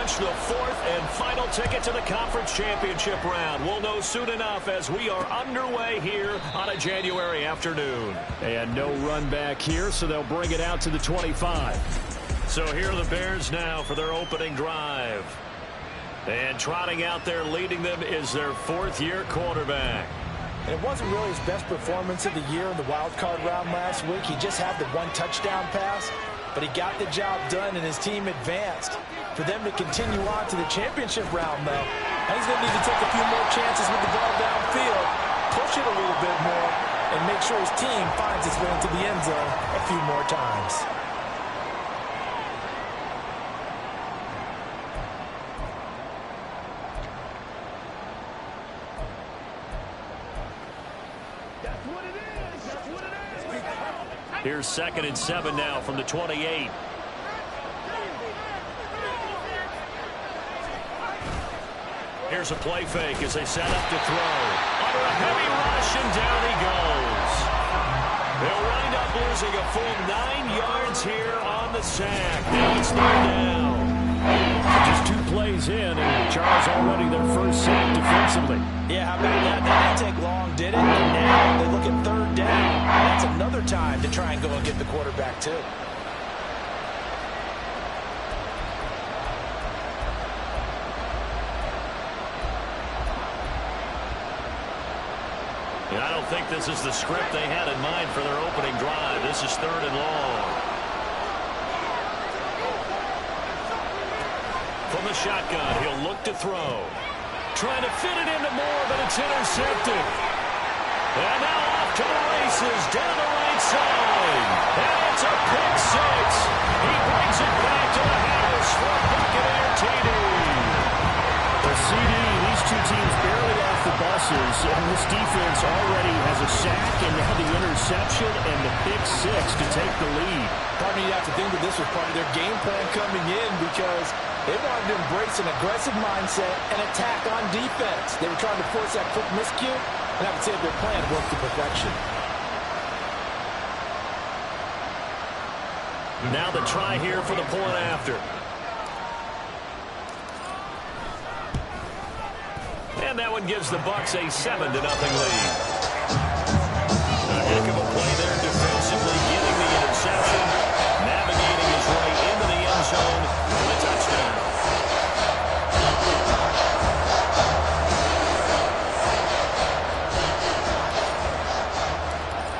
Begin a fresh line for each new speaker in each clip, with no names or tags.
clinch the fourth and final ticket to the conference championship round. We'll know soon enough as we are underway here on a January afternoon.
And no run back here, so they'll bring it out to the 25.
So here are the Bears now for their opening drive. And trotting out there leading them is their fourth-year quarterback.
And it wasn't really his best performance of the year in the wild card round last week. He just had the one touchdown pass, but he got the job done and his team advanced. For them to continue on to the championship round, though, he's going to need to take a few more chances with the ball downfield, push it a little bit more, and make sure his team finds its way into the end zone a few more times.
Here's 2nd and 7 now from the 28. Here's a play fake as they set up to throw. Under a heavy rush, and down he goes. They'll wind up losing a full 9 yards here on the sack. Now it's 3rd down.
Just 2 plays in, and Charles already their first sack defensively.
Yeah, how about that? That didn't take long, did it? And now they look at 3rd down. That's another time to try and go and get the quarterback, too.
And I don't think this is the script they had in mind for their opening drive. This is 3rd and long. From the shotgun, he'll look to throw. Trying to fit it into Moore, but it's intercepted. And now off to the races, down the right side. And it's a pick 6. He brings it back to the house for a Buccaneer TD.
The CD, these two teams barely off the buses, and this defense already has a sack, and now the interception and the pick 6 to take the lead.
Probably you have to think that this was part of their game plan coming in because they wanted to embrace an aggressive mindset and attack on defense. They were trying to force that quick miscue, and I would say their plan worked to perfection.
Now the try here for the point after. And that one gives the Bucs a 7-0 lead. A heck of a play there defensively, getting the interception, navigating his way into the end zone for the touchdown.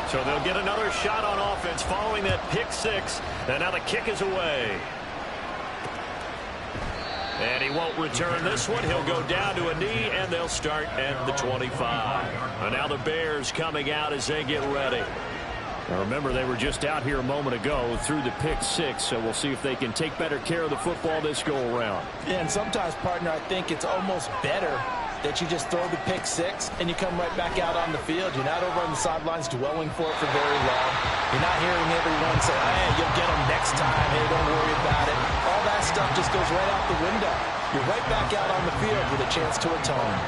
So they'll get another shot on offense following that pick 6, and now the kick is away. And he won't return this one. He'll go down to a knee, and they'll start at the 25. And now the Bears coming out as they get ready.
Now remember, they were just out here a moment ago through the pick 6, so we'll see if they can take better care of the football this go-around.
Yeah, and sometimes, partner, I think it's almost better that you just throw the pick 6 and you come right back out on the field. You're not over on the sidelines dwelling for it for very long. You're not hearing everyone say, hey, you'll get them next time. Hey, don't worry about it. All that stuff just goes right out the window. You're right back out on the field with a chance to atone.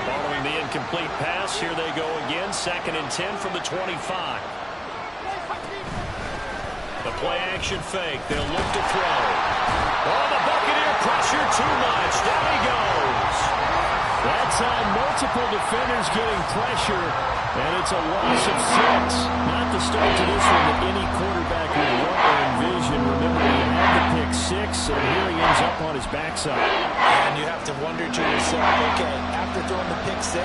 Following the incomplete pass, here they go again. 2nd and 10 from the 25. The play-action fake. They'll look to throw. Oh, the Buccaneer pressure too much. Down he goes.
That's multiple defenders getting pressure, and it's a loss of 6. Not the start to this one that any quarterback would want or envision. Remember, he had the pick 6, and here he ends up on his backside.
And you have to wonder to yourself, okay, after throwing the pick 6,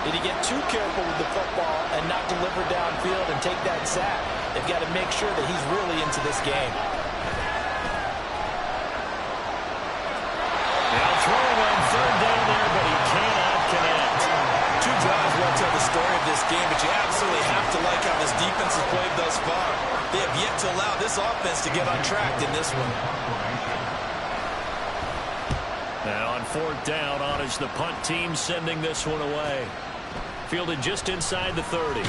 did he get too careful with the football and not deliver downfield and take that sack? They've got to make sure that he's really into this game.
Now throwing on 3rd down there, but he cannot connect.
2 drives won't tell the story of this game, but you absolutely have to like how this defense has played thus far. They have yet to allow this offense to get on track in this one.
Now on 4th down, on is the punt team sending this one away. Fielded just inside the 30.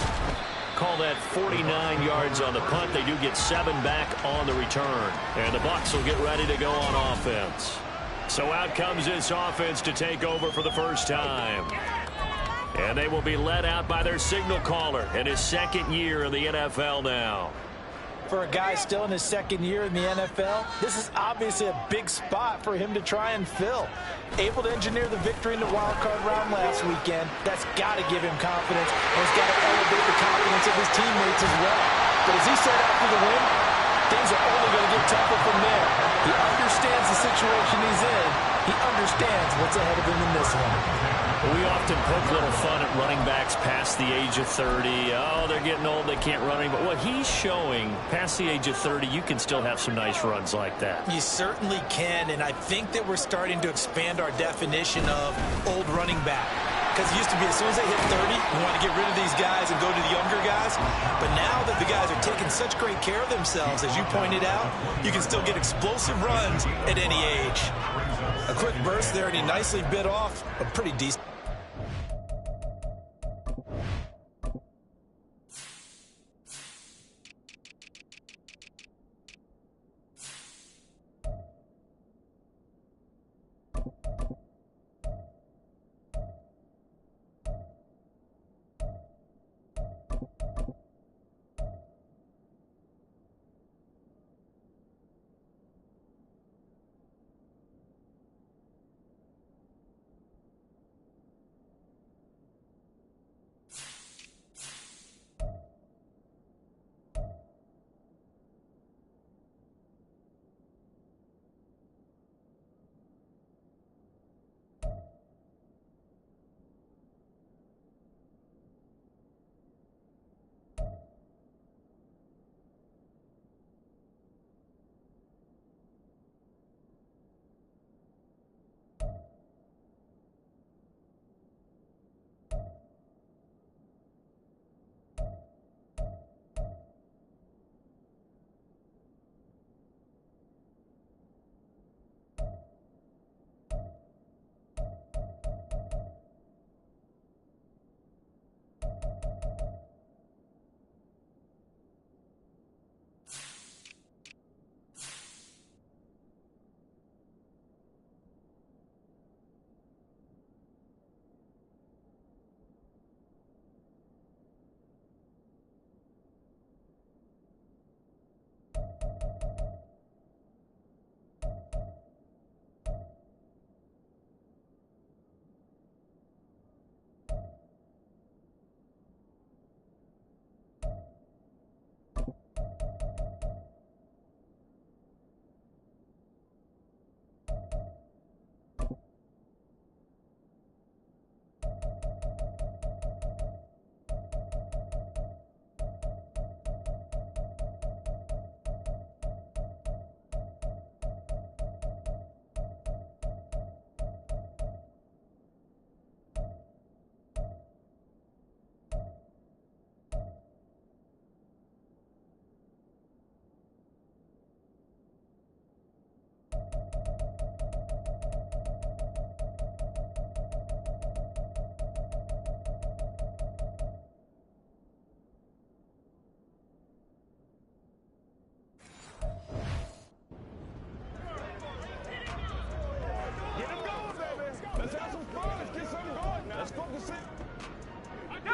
Call that 49 yards on the punt. They do get 7 back on the return. And the Bucs will get ready to go on offense. So out comes this offense to take over for the first time. And they will be led out by their signal caller in his 2nd year in the NFL now.
For a guy still in his second year in the NFL, this is obviously a big spot for him to try and fill. Able to engineer the victory in the wild card round last weekend, that's got to give him confidence, and it's got to elevate the confidence of his teammates as well. But as he set out for the win, things are only going to get tougher from there. He understands the situation he's in. He understands what's ahead of him in this one.
We often poke a little fun at running backs past the age of 30. Oh, they're getting old, they can't run anymore. What he's showing, past the age of 30, you can still have some nice runs like that.
You certainly can, and I think that we're starting to expand our definition of old running back. Because it used to be as soon as they hit 30, we want to get rid of these guys and go to the younger guys. But now that the guys are taking such great care of themselves, as you pointed out, you can still get explosive runs at any age. A quick burst there, and he nicely bit off a pretty decent.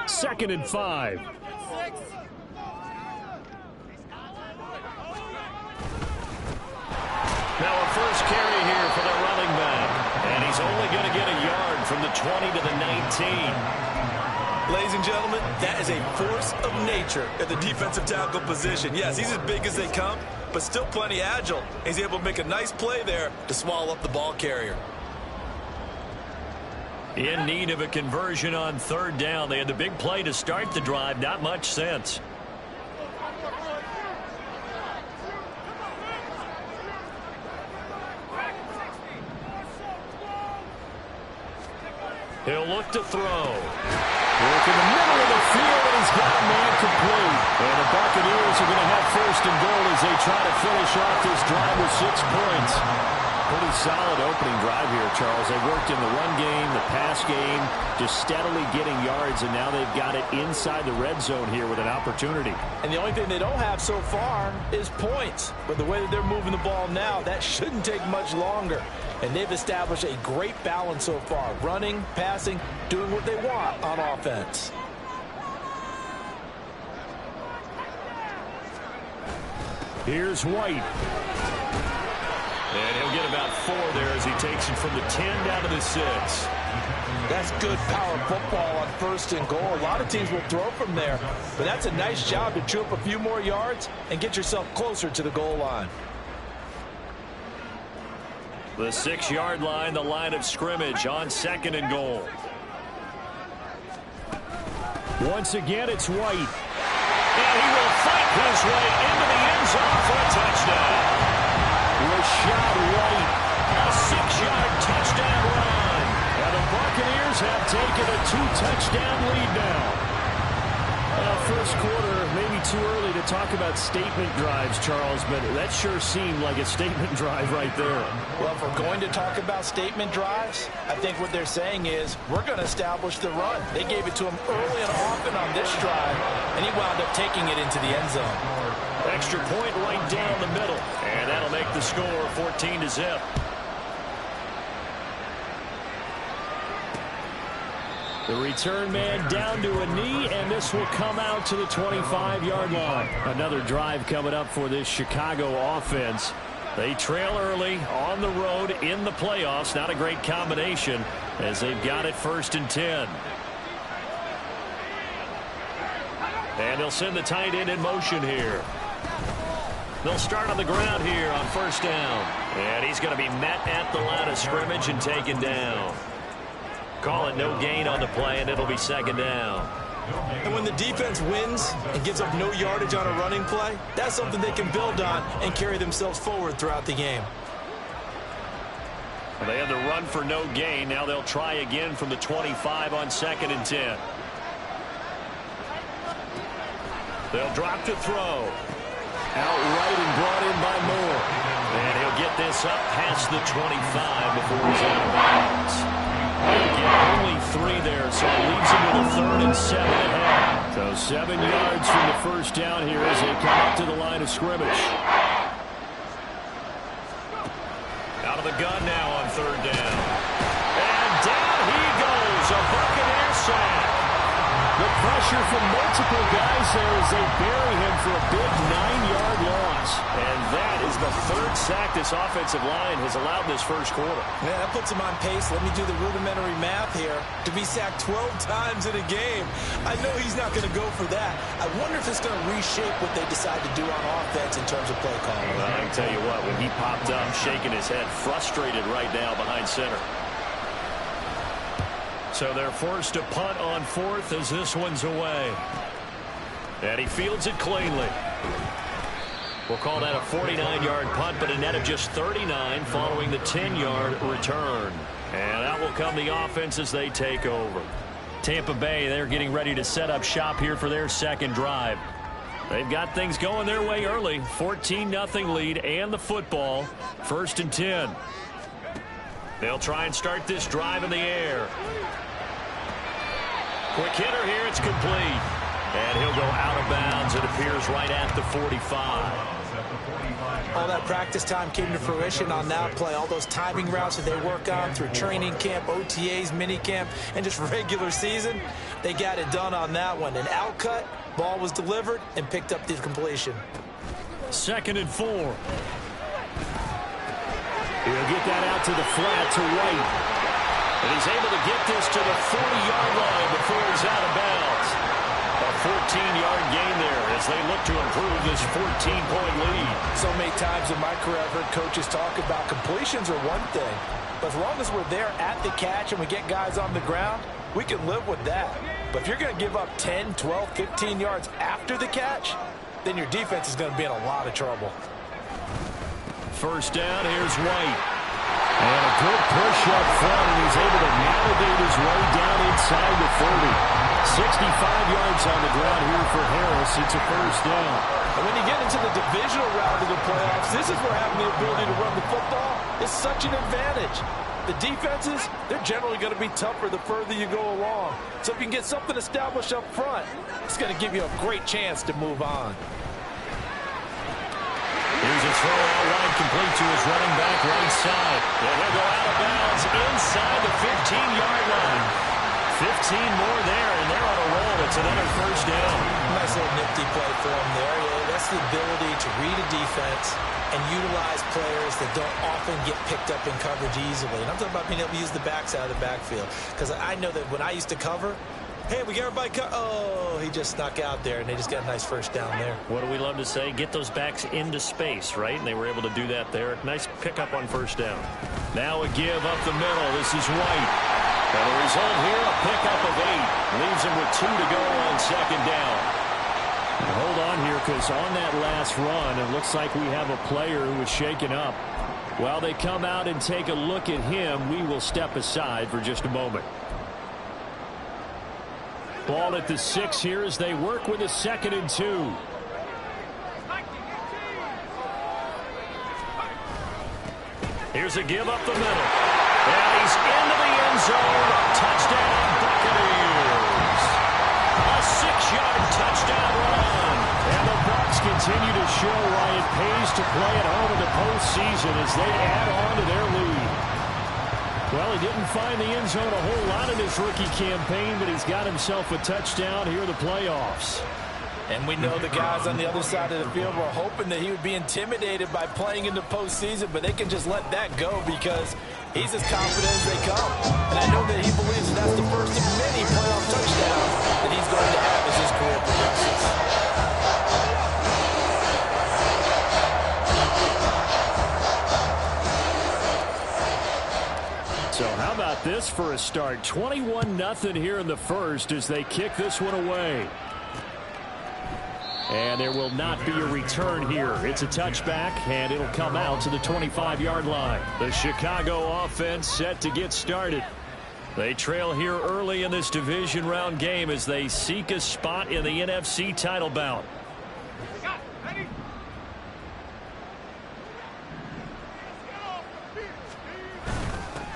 Second and 5.
Now a first carry here for the running back. And he's only going to get a yard from the 20 to the 19.
Ladies and gentlemen, that is a force of nature at the defensive tackle position. Yes, he's as big as they come, but still plenty agile. He's able to make a nice play there to swallow up the ball carrier.
In need of a conversion on third down. They had the big play to start the drive. Not much sense. He'll look to throw.
Work in the middle of the field, and he's got a man complete. And the Buccaneers are going to have first and goal as they try to finish off this drive with 6 points. Pretty solid opening drive here, Charles. They worked in the run game, the pass game, just steadily getting yards, and now they've got it inside the red zone here with an opportunity.
And the only thing they don't have so far is points. But the way that they're moving the ball now, that shouldn't take much longer. And they've established a great balance so far. Running, passing, doing what they want on offense.
Here's White.
And he'll get about 4 there as he takes it from the 10 down to the 6.
That's good power football on 1st and goal. A lot of teams will throw from there, but that's a nice job to chew up a few more yards and get yourself closer to the goal line.
The 6-yard line, the line of scrimmage on 2nd and goal.
Once again, it's White.
And he will fight his way into the end zone for a touchdown.
Rashad White.
A 6-yard touchdown run.
And the Buccaneers have taken a 2-touchdown lead now. First quarter, maybe too early to talk about statement drives, Charles, but that sure seemed like a statement drive right there.
Well, if we're going to talk about statement drives, I think what they're saying is we're going to establish the run. They gave it to him early and often on this drive, and he wound up taking it into the end zone.
Extra point right down the middle, and that'll make the score 14-0.
The return man down to a knee, and this will come out to the 25-yard line. Another drive coming up for this Chicago offense. They trail early on the road in the playoffs. Not a great combination as they've got it 1st and 10. And they'll send the tight end in motion here. They'll start on the ground here on 1st down. And he's going to be met at the line of scrimmage and taken down. Call it no gain on the play, and it'll be 2nd down.
And when the defense wins and gives up no yardage on a running play, that's something they can build on and carry themselves forward throughout the game.
Well, they had the run for no gain. Now they'll try again from the 25 on 2nd and 10. They'll drop to throw.
Outright and brought in by Moore.
And he'll get this up past the 25 before he's out of bounds. Only 3 there, so it leads him to the 3rd and 7 ahead.
So 7 yards from the 1st down here as they come up to the line of scrimmage.
Out of the gun now on 3rd down. And down he goes, a Buccaneer sack.
The pressure from multiple guys there as they bury him for a big 9-yard loss.
And that is the 3rd sack this offensive line has allowed this first quarter.
Yeah, that puts him on pace. Let me do the rudimentary math here. To be sacked 12 times in a game, I know he's not going to go for that. I wonder if it's going to reshape what they decide to do on offense in terms of play calling.
Well, I can tell you what, when he popped up, shaking his head, frustrated right now behind center. So they're forced to punt on 4th as this one's away. And he fields it cleanly. We'll call that a 49-yard punt, but a net of just 39 following the 10-yard return. And out will come the offense as they take over. Tampa Bay, they're getting ready to set up shop here for their 2nd drive. They've got things going their way early. 14-0 lead and the football. 1st and 10. They'll try and start this drive in the air. Quick hitter here, it's complete. And he'll go out of bounds. It appears right at the 45.
All that practice time came to fruition on that play. All those timing routes that they work on through training camp, OTAs, minicamp, and just regular season, they got it done on that one. An out cut, ball was delivered, and picked up the completion.
2nd and 4.
He'll get that out to the flat to White.
And he's able to get this to the 40-yard line before he's out of bounds. A 14-yard gain there as they look to improve this 14-point lead.
So many times in my career I've heard coaches talk about completions are one thing, but as long as we're there at the catch and we get guys on the ground, we can live with that. But if you're going to give up 10, 12, 15 yards after the catch, then your defense is going to be in a lot of trouble.
1st down, here's White.
And a good push up front, and he's able to navigate his way down inside the 30. 65 yards on the ground here for Harris. It's a 1st down.
And when you get into the divisional round of the playoffs, this is where having the ability to run the football is such an advantage. The defenses, they're generally going to be tougher the further you go along. So if you can get something established up front, it's going to give you a great chance to move on.
Here's a throw out wide, complete to his running back right side. And he'll go out of bounds inside the 15-yard line. 15 more there, and they're on a roll. It's another 1st down.
Nice little nifty play for him there. Yeah, that's the ability to read a defense and utilize players that don't often get picked up in coverage easily. And I'm talking about being able to use the backs out of the backfield. Because I know that when I used to cover, hey, we got everybody oh, he just snuck out there, and they just got a nice first down there.
What do we love to say? Get those backs into space, right? And they were able to do that there. Nice pickup on first down. Now a give up the middle. This is White. And the result here, a pickup of 8. Leaves him with 2 to go on second down.
Hold on here, because on that last run, it looks like we have a player who is shaken up. While they come out and take a look at him, we will step aside for just a moment. Ball at the 6 here as they work with a 2nd and 2.
Here's a give up the middle. And he's into the end zone. Touchdown, Buccaneers. A 6-yard touchdown run.
And the Bucs continue to show why it pays to play at home in the postseason as they add on to their lead. Well, he didn't find the end zone a whole lot in his rookie campaign, but he's got himself a touchdown here in the playoffs.
And we know the guys on the other side of the field were hoping that he would be intimidated by playing in the postseason, but they can just let that go because he's as confident as they come. And I know that he believes that that's the first of many playoff touchdowns that he's going to have as his career progresses.
So how about this for a start? 21-0 here in the first as they kick this one away. And there will not be a return here. It's a touchback, and it'll come out to the 25-yard line. The Chicago offense set to get started. They trail here early in this division round game as they seek a spot in the NFC title bout.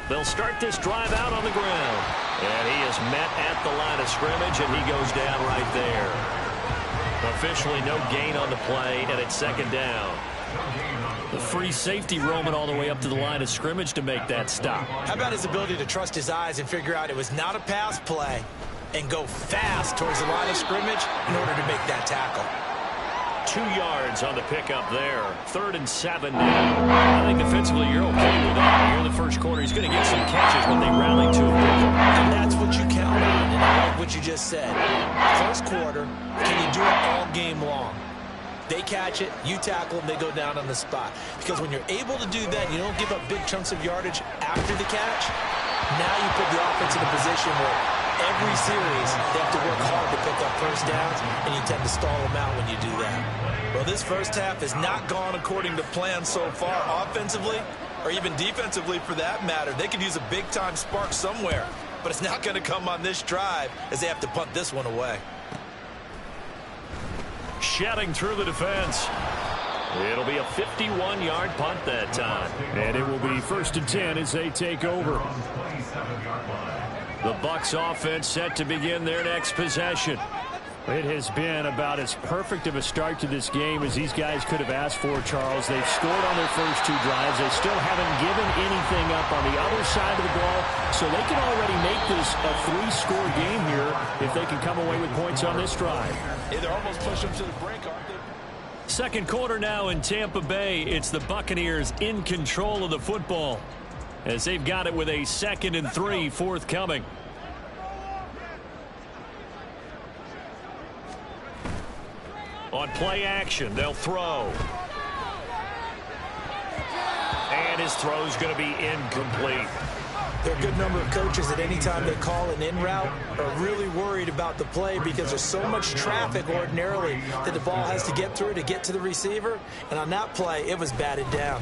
They'll start this drive out on the ground. And he is met at the line of scrimmage, and he goes down right there. Officially no gain on the play, and it's second down. The free safety roaming all the way up to the line of scrimmage to make that stop.
How about his ability to trust his eyes and figure out it was not a pass play and go fast towards the line of scrimmage in order to make that tackle.
2 yards on the pickup there. 3rd and 7 now. I think defensively you're okay with that. Here in the first quarter, he's going to get some catches when they rally to him.
And that's what you count on. And I like what you just said. First quarter, can you do it all game long? They catch it, you tackle them, they go down on the spot. Because when you're able to do that, you don't give up big chunks of yardage after the catch. Now you put the offense in a position where every series they have to work hard to pick up first downs, and you tend to stall them out when you do that. Well, this first half has not gone according to plan so far offensively, or even defensively for that matter. They could use a big-time spark somewhere, but it's not going to come on this drive as they have to punt this one away.
Shedding through the defense. It'll be a 51-yard punt that time.
And it will be 1st and 10 as they take over.
The Bucs offense set to begin their next possession.
It has been about as perfect of a start to this game as these guys could have asked for, Charles. They've scored on their first 2 drives. They still haven't given anything up on the other side of the ball, so they can already make this a 3-score game here if they can come away with points on this drive.
Yeah, they're almost pushing them to the brink, aren't they?
Second quarter now in Tampa Bay. It's the Buccaneers in control of the football as they've got it with a 2nd and 3 forthcoming. On play action, they'll throw. And his throw's going to be incomplete.
There are a good number of coaches that any time they call an in route are really worried about the play because there's so much traffic ordinarily that the ball has to get through to get to the receiver. And on that play, it was batted down.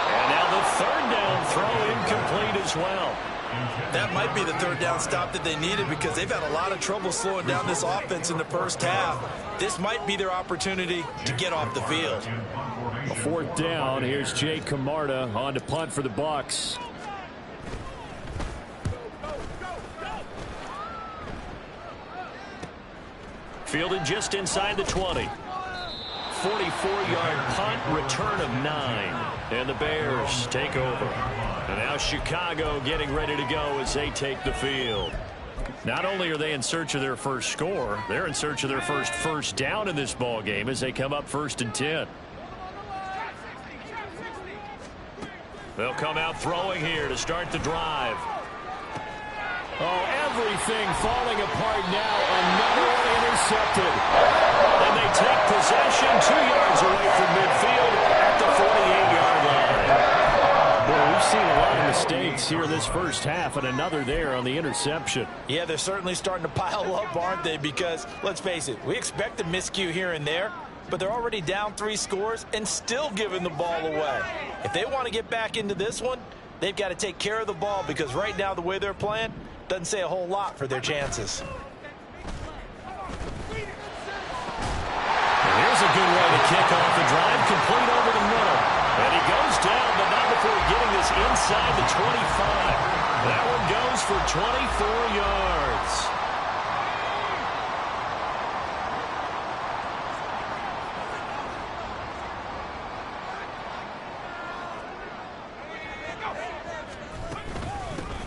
And now the 3rd down throw incomplete as well.
That might be the 3rd down stop that they needed because they've had a lot of trouble slowing down this offense in the first half. This might be their opportunity to get off the field.
A 4th down. Here's Jake Camarda on to punt for the Bucs.
Fielded just inside the 20. 44-yard punt, return of 9. And the Bears take over. And now Chicago getting ready to go as they take the field. Not only are they in search of their first score, they're in search of their first down in this ball game as they come up 1st and 10. They'll come out throwing here to start the drive.
Oh, everything falling apart now. Another one intercepted.
And they take possession 2 yards away from midfield at the 48-yard line.
Well, we've seen a lot of mistakes here in this first half, and another there on the interception.
Yeah, they're certainly starting to pile up, aren't they? Because, let's face it, we expect a miscue here and there, but they're already down 3 scores and still giving the ball away. If they want to get back into this one, they've got to take care of the ball, because right now the way they're playing doesn't say a whole lot for their chances.
And here's a good way to kick off the drive, complete over the middle. And he goes down, but not before getting this inside the 25. That one goes for 24 yards.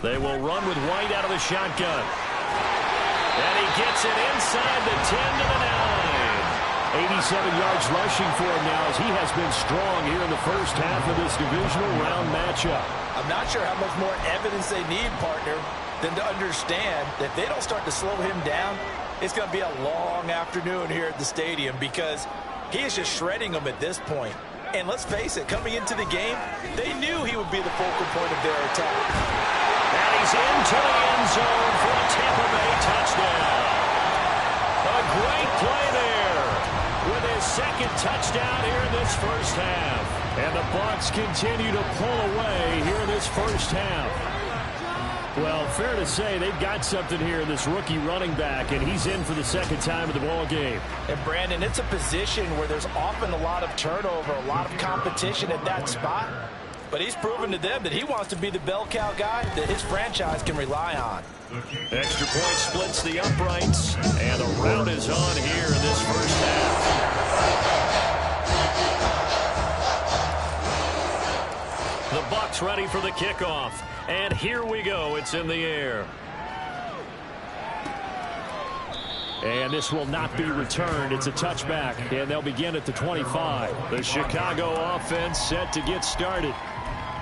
They will run with White out of the shotgun. And he gets it inside the 10 to the 9.
87 yards rushing for him now as he has been strong here in the first half of this divisional round matchup.
I'm not sure how much more evidence they need, partner, than to understand that if they don't start to slow him down, it's going to be a long afternoon here at the stadium, because he is just shredding them at this point. And let's face it, coming into the game, they knew he would be the focal point of their attack.
And he's into the end zone for a Tampa Bay touchdown. A great play there with his 2nd touchdown here in this first half.
And the Bucs continue to pull away here in this first half. Well, fair to say they've got something here in this rookie running back, and he's in for the 2nd time of the ball game.
And Brandon, it's a position where there's often a lot of turnover, a lot of competition at that spot. But he's proven to them that he wants to be the bell cow guy that his franchise can rely on.
Extra point splits the uprights, and the route is on here in this first half. The Bucs ready for the kickoff, and here we go. It's in the air.
And this will not be returned. It's a touchback, and they'll begin at the 25.
The Chicago offense set to get started.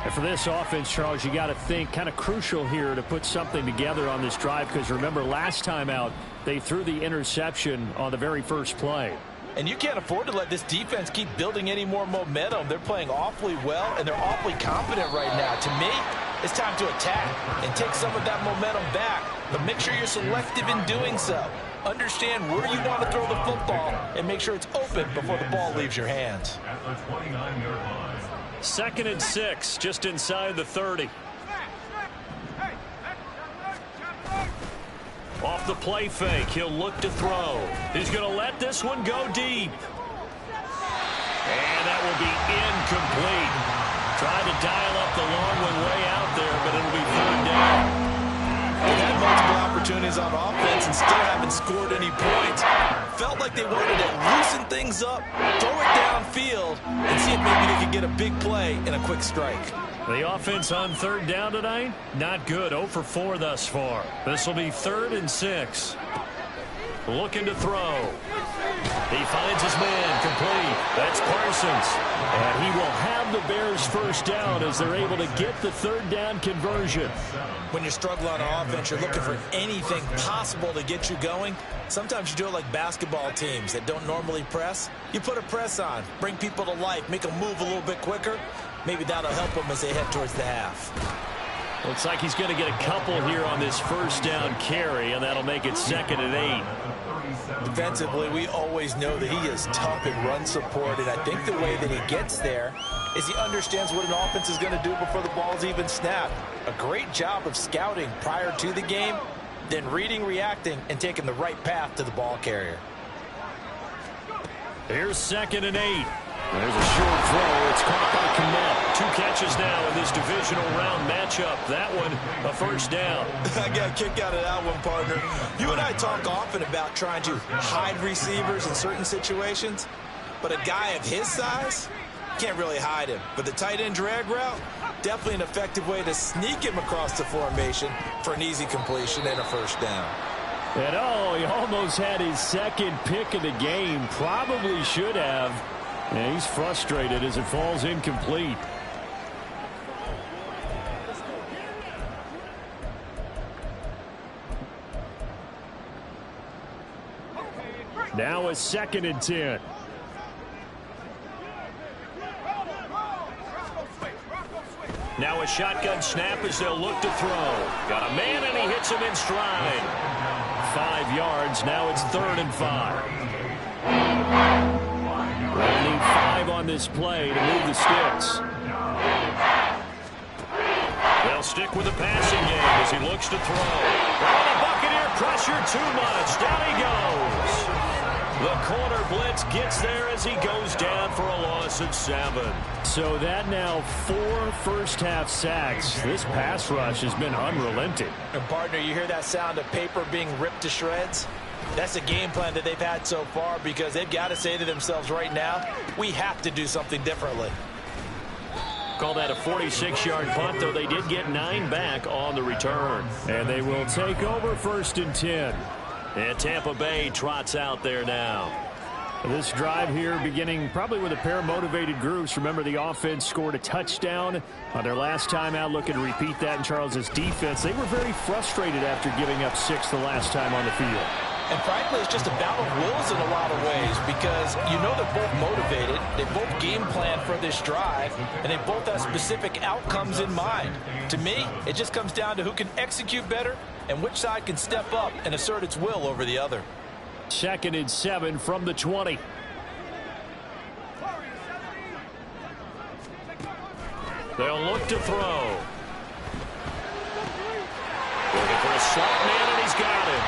And for this offense, Charles, you got to think kind of crucial here to put something together on this drive, because remember last time out they threw the interception on the very first play.
And you can't afford to let this defense keep building any more momentum. They're playing awfully well, and they're awfully confident right now. To me, it's time to attack and take some of that momentum back. But make sure you're selective in doing so. Understand where you want to throw the football and make sure it's open before the ball leaves your hands.
2nd and 6, just inside the 30. Off the play fake, he'll look to throw. He's going to let this one go deep. And that will be incomplete. Tried to dial up the long one way out there, but it'll be 3rd down.
They've had multiple opportunities on offense and still haven't scored any points. Felt like they wanted to loosen things up, throw it downfield, and see if maybe they could get a big play and a quick strike.
The offense on 3rd down tonight, not good. 0 for 4 thus far. This will be 3rd and 6. Looking to throw. He finds his man, complete. That's Parsons.
And he will have the Bears' first down as they're able to get the 3rd down conversion.
When you're struggling on offense, you're looking for anything possible to get you going. Sometimes you do it like basketball teams that don't normally press. You put a press on, bring people to life, make them move a little bit quicker. Maybe that'll help them as they head towards the half.
Looks like he's going to get a couple here on this first down carry, and that'll make it 2nd and 8.
Defensively, we always know that he is tough in run support, and I think the way that he gets there is he understands what an offense is going to do before the ball's even snapped. A great job of scouting prior to the game, then reading, reacting, and taking the right path to the ball carrier.
Here's 2nd and 8.
There's a short throw. It's caught by Kmet.
2 catches now in this divisional round matchup. That one, a first down.
I got a kick out of that one, partner. You and I talk often about trying to hide receivers in certain situations, but a guy of his size, can't really hide him. But the tight end drag route, definitely an effective way to sneak him across the formation for an easy completion and a first down.
And he almost had his second pick of the game. Probably should have. And he's frustrated as it falls incomplete. Now a 2nd and 10.
Now a shotgun snap as they'll look to throw. Got a man, and he hits him in stride.
5 yards. Now it's 3rd and 5. They'll need 5 on this play to move the sticks.
They'll stick with the passing game as he looks to throw. Oh, the Buccaneer pressure too much. Down he goes. The corner blitz gets there as he goes down for a loss of 7.
So that now 4 first-half sacks. This pass rush has been unrelenting.
And partner, you hear that sound of paper being ripped to shreds? That's a game plan that they've had so far, because they've got to say to themselves right now, we have to do something differently.
Call that a 46-yard punt, though they did get 9 back on the return.
And they will take over 1st and 10.
And Tampa Bay trots out there now.
This drive here beginning probably with a pair of motivated groups. Remember, the offense scored a touchdown on their last time out, looking to repeat that in Charles's defense. They were very frustrated after giving up 6 the last time on the field.
And frankly, it's just a battle of wills in a lot of ways, because you know they're both motivated, they both game plan for this drive, and they both have specific outcomes in mind. To me, it just comes down to who can execute better and which side can step up and assert its will over the other.
2nd and 7 from the 20.
They'll look to throw. Looking for a slot man, and he's got it.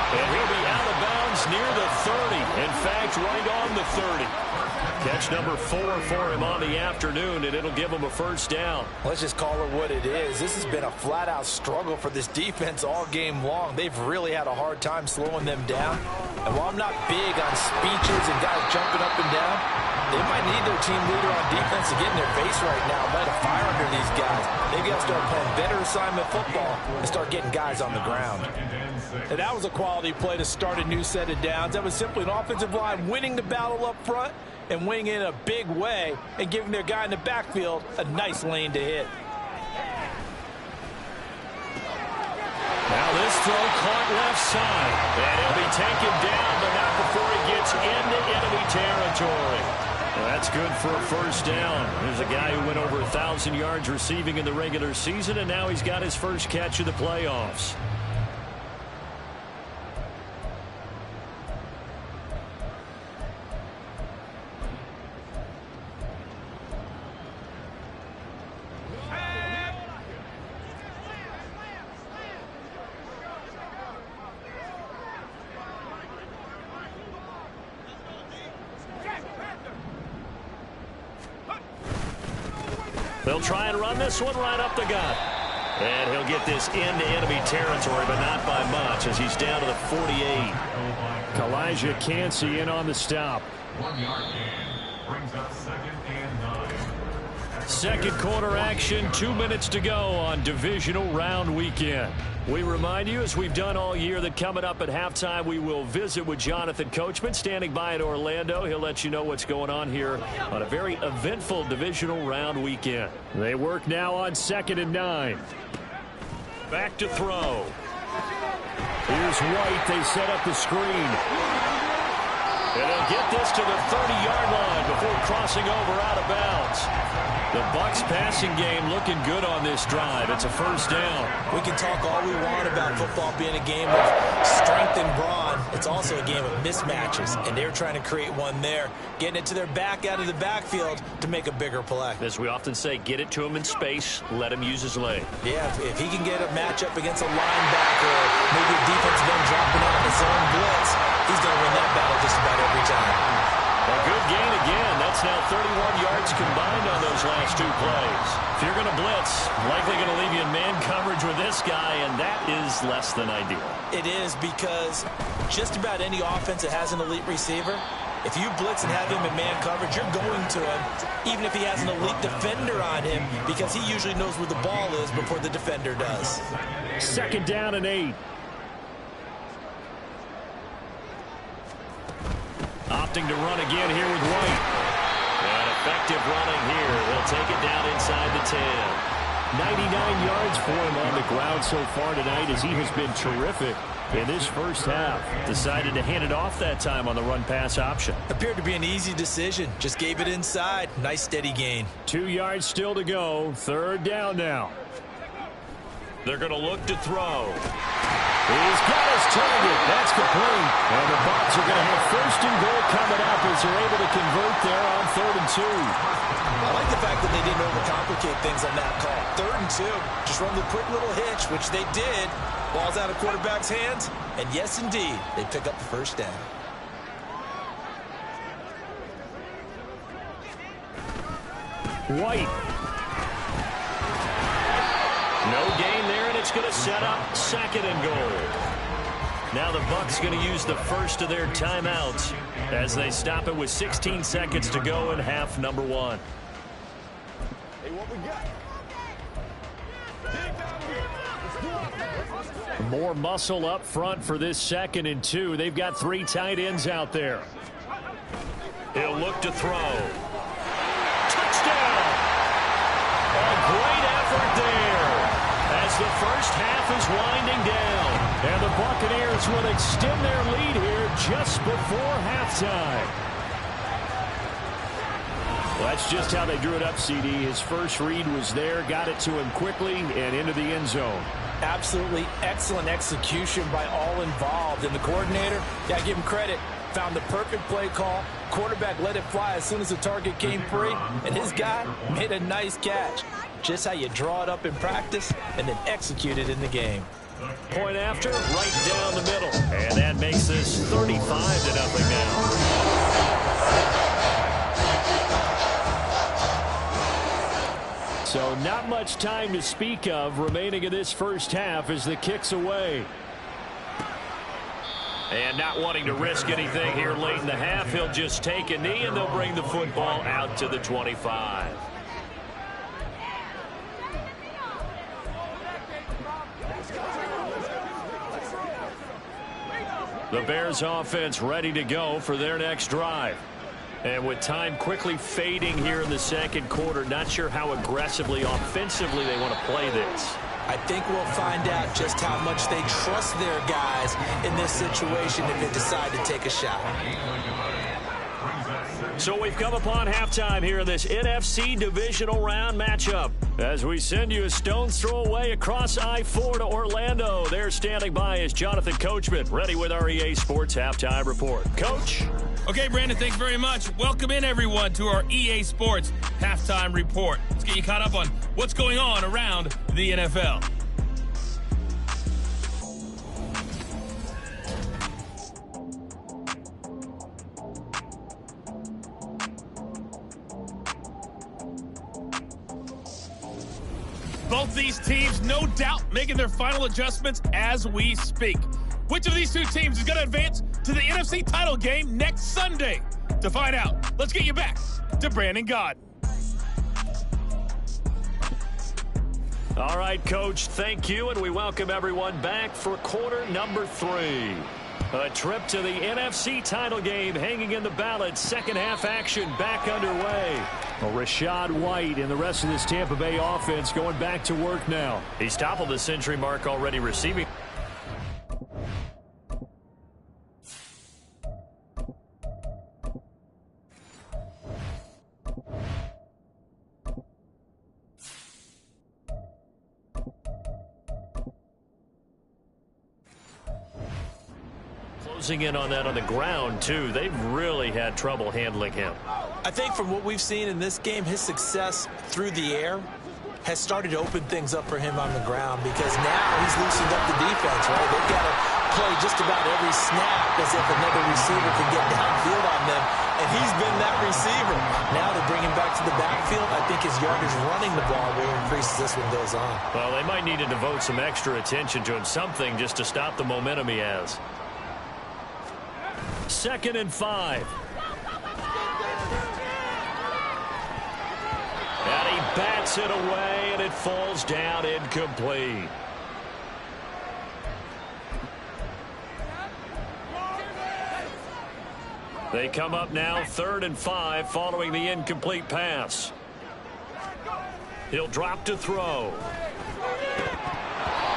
And he'll be out of bounds near the 30. In fact, right on the 30. Catch number 4 for him on the afternoon, and it'll give him a first down.
Let's just call it what it is. This has been a flat-out struggle for this defense all game long. They've really had a hard time slowing them down. And while I'm not big on speeches and guys jumping up and down, they might need their team leader on defense to get in their face right now, light a fire under these guys. They've got to start playing better assignment football and start getting guys on the ground. And that was a quality play to start a new set of downs. That was simply an offensive line winning the battle up front and winning in a big way and giving their guy in the backfield a nice lane to hit.
Now this throw caught left side. And he'll be taken down, but not before he gets into enemy territory.
Well, that's good for a first down. There's a guy who went over 1,000 yards receiving in the regular season, and now he's got his first catch of the playoffs.
They'll try and run this one right up the gut. And he'll get this into enemy territory, but not by much, as he's down to the 48.
Elijah Cansey in on the stop.
1 yard gain brings up 2nd and 9.
Second quarter action, 2 minutes to go on Divisional Round Weekend. We remind you, as we've done all year, that coming up at halftime, we will visit with Jonathan Coachman, standing by in Orlando. He'll let you know what's going on here on a very eventful Divisional Round Weekend. They work now on 2nd and 9.
Back to throw.
Here's White. They set up the screen.
And he'll get this to the 30-yard line before crossing over out of bounds.
The Bucs passing game looking good on this drive. It's a first down.
We can talk all we want about football being a game of strength and brawn. It's also a game of mismatches, and they're trying to create one there, getting it to their back out of the backfield to make a bigger play.
As we often say, get it to him in space, let him use his leg.
Yeah, if he can get a matchup against a linebacker, maybe a defensive end dropping out in his own blitz, he's going to win that battle just about every time.
A good gain again. That's now 31 yards combined on those last 2 plays.
If you're going to blitz, likely going to leave you in man coverage with this guy, and that is less than ideal.
It is, because just about any offense that has an elite receiver, If you blitz and have him in man coverage, you're going to him, even if he has an elite defender on him, because he usually knows where the ball is before the defender does.
2nd down and 8. Opting to run again here with White.
And effective running here. They'll take it down inside the 10.
99 yards for him on the ground so far tonight as he has been terrific in this first half.
Decided to hand it off that time on the run-pass option.
Appeared to be an easy decision. Just gave it inside. Nice steady gain.
2 yards still to go. 3rd down now.
They're going to look to throw.
He's got his target. That's complete. And the Bucs are going to have 1st and goal coming up as they're able to convert there on 3rd and 2.
I like the fact that they didn't overcomplicate things on that call. 3rd and 2. Just run the quick little hitch, which they did. Ball's out of quarterback's hands. And yes, indeed, they pick up the 1st down.
White.
No gain there, and it's going to set up 2nd and goal. Now the Bucs going to use the first of their timeouts as they stop it with 16 seconds to go in half number 1.
Hey, what we got?
More muscle up front for this 2nd and 2. They've got 3 tight ends out there.
He'll look to throw. Touchdown! A great effort there as the first half is winding down.
And the Buccaneers will extend their lead here just before halftime. Well, that's just how they drew it up, CD. His first read was there, got it to him quickly, and into the end zone.
Absolutely excellent execution by all involved. And the coordinator, yeah, give him credit, found the perfect play call. Quarterback let it fly as soon as the target came free, and his guy made a nice catch. Just how you draw it up in practice and then execute it in the game.
Point after, right down the middle. And that makes this 35-0 now.
So not much time to speak of remaining in this first half as the kick's away.
And not wanting to risk anything here late in the half, he'll just take a knee and they'll bring the football out to the 25. The Bears offense ready to go for their next drive. And with time quickly fading here in the 2nd quarter, not sure how aggressively, offensively they want to play this.
I think we'll find out just how much they trust their guys in this situation if they decide to take a shot.
So we've come upon halftime here in this NFC Divisional Round matchup. As we send you a stone's throw away across I-4 to Orlando. There standing by is Jonathan Coachman, ready with our EA Sports Halftime Report. Coach?
Okay, Brandon, thanks very much. Welcome in, everyone, to our EA Sports Halftime Report. Let's get you caught up on what's going on around the NFL. Both these teams, no doubt, making their final adjustments as we speak. Which of these two teams is going to advance to the NFC title game next Sunday? To find out, let's get you back to Brandon Gaudin.
All right, Coach, thank you, and we welcome everyone back for quarter number 3. A trip to the NFC title game hanging in the balance. 2nd half action back underway.
Well, Rachaad White and the rest of this Tampa Bay offense going back to work now.
He's toppled the century mark already receiving. Closing in on that on the ground, too. They've really had trouble handling him.
I think from what we've seen in this game, his success through the air has started to open things up for him on the ground because now he's loosened up the defense, right? They've got to play just about every snap as if another receiver can get downfield on them, and he's been that receiver. Now to bring him back to the backfield, I think his yardage running the ball will increase as this one goes on.
Well, they might need to devote some extra attention to him, something just to stop the momentum he has.
2nd and 5.
bats it away, and it falls down incomplete. They come up now 3rd and 5 following the incomplete pass. He'll drop to throw.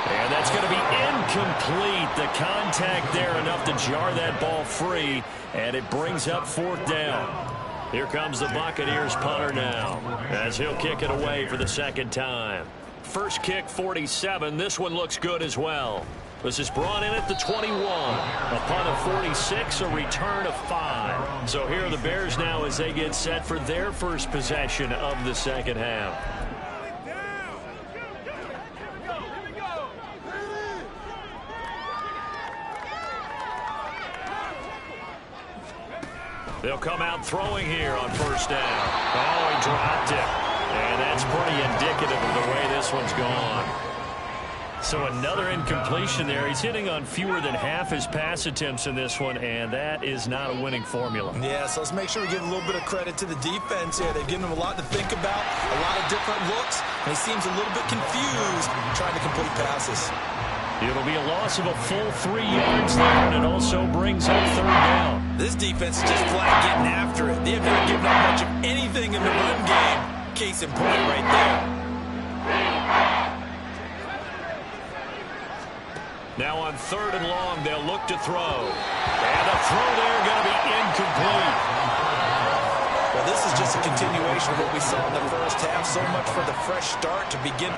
And that's going to be incomplete. The contact there enough to jar that ball free, and it brings up 4th down. Here comes the Buccaneers punter now, as he'll kick it away for the 2nd time. First kick, 47. This one looks good as well. This is brought in at the 21. A punt of 46, a return of 5. So here are the Bears now as they get set for their first possession of the 2nd half. They'll come out throwing here on 1st down. Oh, he dropped it. And that's pretty indicative of the way this one's gone. So another incompletion there. He's hitting on fewer than half his pass attempts in this one, and that is not a winning formula.
Yeah, so let's make sure we give a little bit of credit to the defense here. They've given him a lot to think about, a lot of different looks, and he seems a little bit confused trying to complete passes.
It'll be a loss of a full 3 yards there, and it also brings up 3rd down.
This defense is just flat getting after it. They have not given up much of anything in the run game. Case in point right there.
Now on 3rd and long, they'll look to throw. And the throw there going to be incomplete.
Well, this is just a continuation of what we saw in the first half. So much for the fresh start to begin.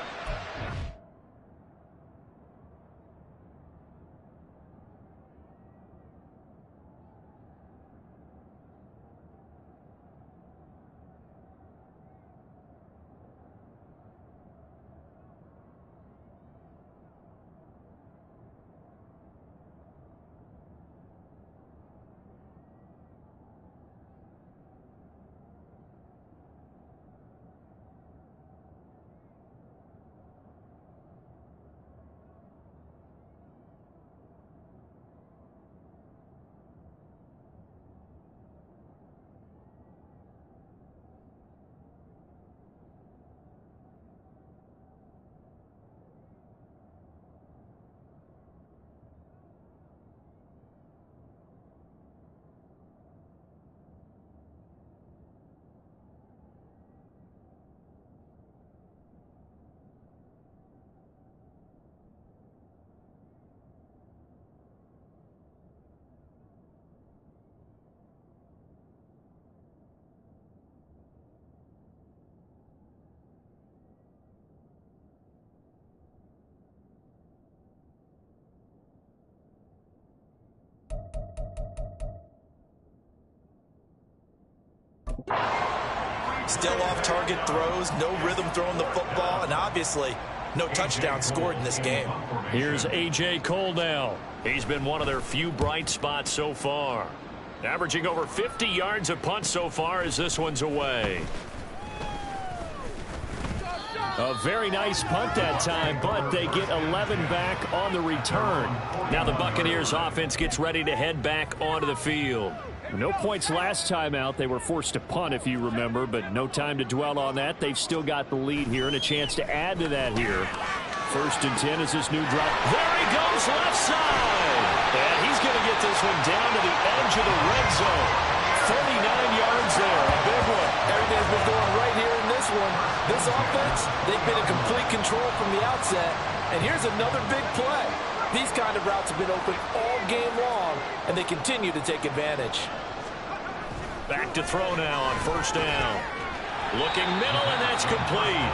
Still off-target throws, no rhythm throwing the football, and obviously no touchdown scored in this game.
Here's A.J. Cole now. He's been one of their few bright spots so far. Averaging over 50 yards a punt so far as this one's away.
A very nice punt that time, but they get 11 back on the return.
Now the Buccaneers offense gets ready to head back onto the field.
No points last time out. They were forced to punt, if you remember, but no time to dwell on that. They've still got the lead here and a chance to add to that here. 1st and 10 is this new drop.
There he goes, left side. And he's going to get this one down to the edge of the red zone. 49 yards there, a big one.
Everything's been going right here in this one. This offense, they've been in complete control from the outset. And here's another big play. These kind of routes have been open all game long, and they continue to take advantage.
Back to throw now on 1st down. Looking middle, and that's complete.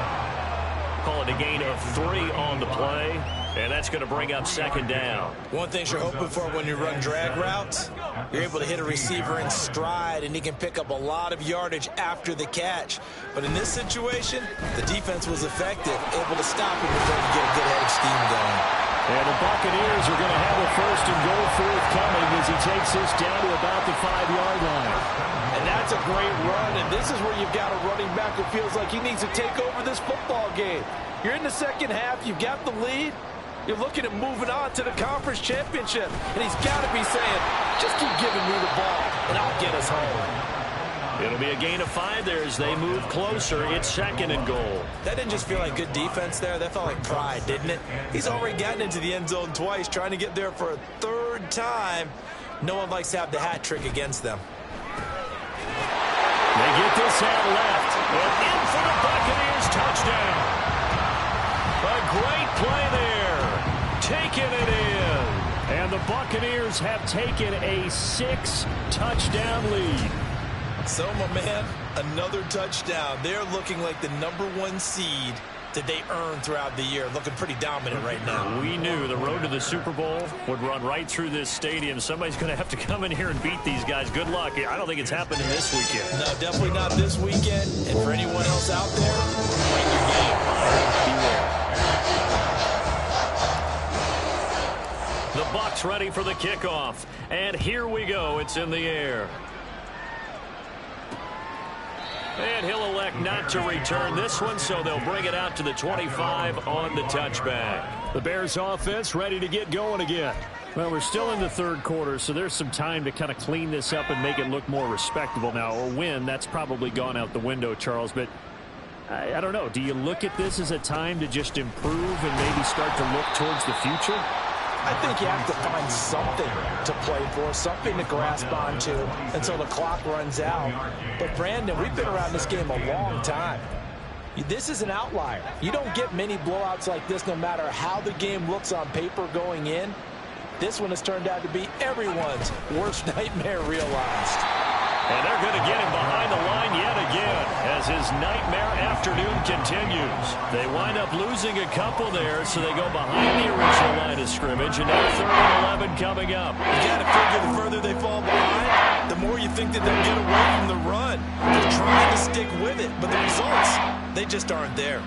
Call it a gain of 3 on the play, and that's going to bring up 2nd down.
One thing you're hoping for when you run drag routes, you're able to hit a receiver in stride, and he can pick up a lot of yardage after the catch. But in this situation, the defense was effective, able to stop him before he get a good head of steam going.
And the Buccaneers are going to have a 1st and goal forthcoming as he takes this down to about the 5-yard line.
And that's a great run, and this is where you've got a running back who feels like he needs to take over this football game. You're in the 2nd half, you've got the lead, you're looking at moving on to the conference championship, and he's got to be saying, just keep giving me the ball, and I'll get us home.
It'll be a gain of 5 there as they move closer. It's 2nd and goal.
That didn't just feel like good defense there. That felt like pride, didn't it? He's already gotten into the end zone twice, trying to get there for a 3rd time. No one likes to have the hat trick against them.
They get this out left. And in for the Buccaneers touchdown. A great play there. Taking it in.
And the Buccaneers have taken a 6-touchdown lead.
So, my man, another touchdown. They're looking like the #1 seed that they earned throughout the year. Looking pretty dominant right now.
We knew the road to the Super Bowl would run right through this stadium. Somebody's going to have to come in here and beat these guys. Good luck. I don't think it's happening this weekend.
No, definitely not this weekend. And for anyone else out there, win your game. Beware.
The Bucs ready for the kickoff. And here we go. It's in the air. And he'll elect not to return this one, so they'll bring it out to the 25 on the touchback.
The Bears offense ready to get going again. Well, we're still in the 3rd quarter, so there's some time to kind of clean this up and make it look more respectable now. Or win, that's probably gone out the window, Charles. But I don't know. Do you look at this as a time to just improve and maybe start to look towards the future?
I think you have to find something to play for, something to grasp onto until the clock runs out. But, Brandon, we've been around this game a long time. This is an outlier. You don't get many blowouts like this no matter how the game looks on paper going in. This one has turned out to be everyone's worst nightmare realized.
And they're going to get him behind the line yet again as his nightmare afternoon continues. They wind up losing a couple there, so they go behind the original line of scrimmage, and now 3rd and 11 coming up.
You got to figure the further they fall behind, the more you think that they'll get away from the run. They're trying to stick with it, but the results, they just aren't there.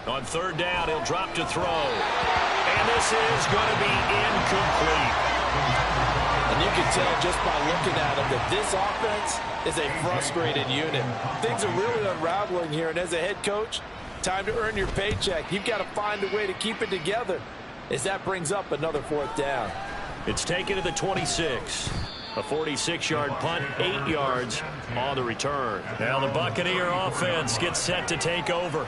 On 3rd down, he'll drop to throw. And this is going to be incomplete.
And you can tell just by looking at him that this offense is a frustrated unit. Things are really unraveling here, and as a head coach, time to earn your paycheck. You've got to find a way to keep it together as that brings up another 4th down.
It's taken to the 26. A 46-yard punt, 8 yards on the return. Now the Buccaneer offense gets set to take over.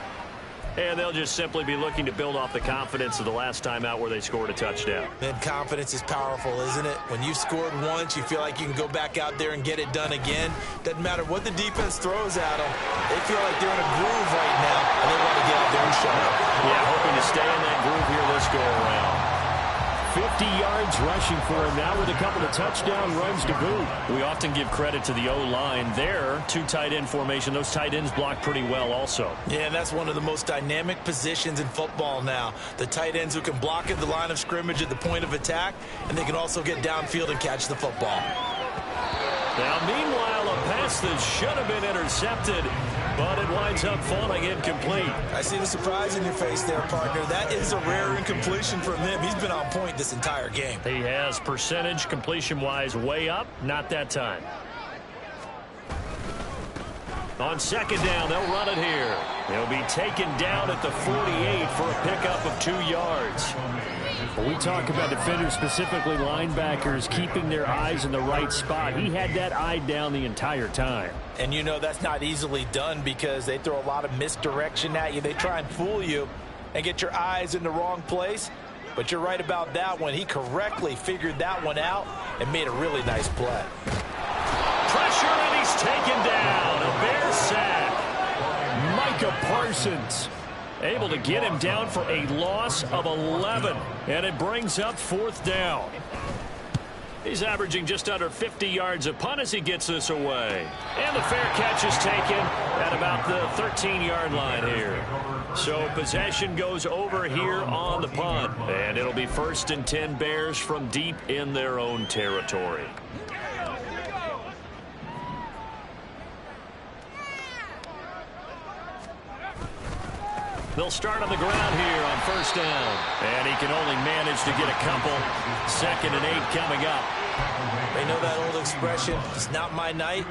And they'll just simply be looking to build off the confidence of the last time out where they scored a touchdown.
Man, confidence is powerful, isn't it? When you've scored once, you feel like you can go back out there and get it done again. Doesn't matter what the defense throws at them. They feel like they're in a groove right now, and they want to get out there and show it.
Yeah, hoping to stay in that groove here this go-around.
50 yards rushing for him now with a couple of touchdown runs to boot.
We often give credit to the O-line there. 2 tight end formation. Those tight ends block pretty well also.
Yeah, and that's one of the most dynamic positions in football now. The tight ends who can block at the line of scrimmage at the point of attack, and they can also get downfield and catch the football.
Now, meanwhile, a pass that should have been intercepted, but it winds up falling incomplete.
I see the surprise in your face there, partner. That is a rare incompletion from him. He's been on point this entire game.
He has percentage completion-wise way up. Not that time. On 2nd down, they'll run it here. They'll be taken down at the 48 for a pickup of 2 yards.
When we talk about defenders, specifically linebackers, keeping their eyes in the right spot, he had that eye down the entire time.
And you know that's not easily done because they throw a lot of misdirection at you. They try and fool you and get your eyes in the wrong place. But you're right about that one. He correctly figured that one out and made a really nice play.
Pressure, and he's taken down. A Bear sack.
Micah Parsons
able to get him down for a loss of 11. And it brings up 4th down. He's averaging just under 50 yards a punt as he gets this away. And the fair catch is taken at about the 13-yard line here. So possession goes over here on the punt. And it'll be 1st and 10 Bears from deep in their own territory. They'll start on the ground here on first down. And he can only manage to get a couple. 2nd and 8 coming up.
They know that old expression, it's not my night.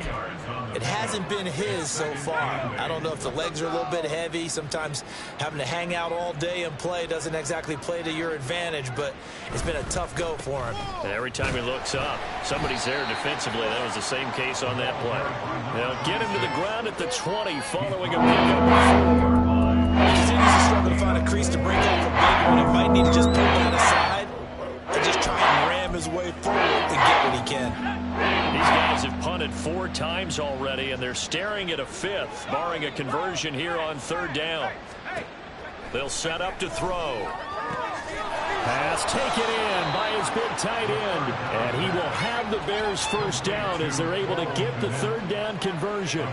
It hasn't been his so far. I don't know if the legs are a little bit heavy. Sometimes having to hang out all day and play doesn't exactly play to your advantage, but it's been a tough go for him.
And every time he looks up, somebody's there defensively. That was the same case on that play. They'll get him to the ground at the 20 following a pickup of 4.
He continues to struggle to find a crease to break off a big one. He might need to just pull that aside and just try and ram his way forward and get what he can.
These guys have punted 4 times already, and they're staring at a 5th, barring a conversion here on 3rd down. They'll set up to throw.
Pass taken in by his big tight end. And he will have the Bears first down as they're able to get the 3rd down conversion.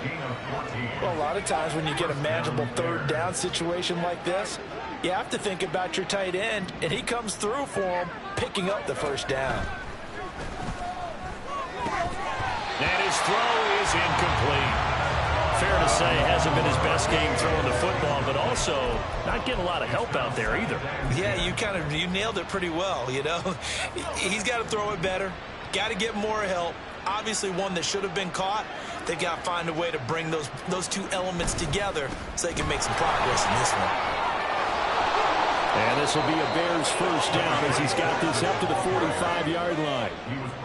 Well, a lot of times when you get a manageable 3rd down situation like this, you have to think about your tight end, and he comes through for him, picking up the 1st down.
And his throw is incomplete. Fair to say, hasn't been his best game throwing the football, but also not getting a lot of help out there either.
Yeah, you nailed it pretty well, you know. He's got to throw it better, got to get more help. Obviously one that should have been caught. They've got to find a way to bring those 2 elements together so they can make some progress in this one.
And this will be a Bears first down as he's got this up to the 45-yard line.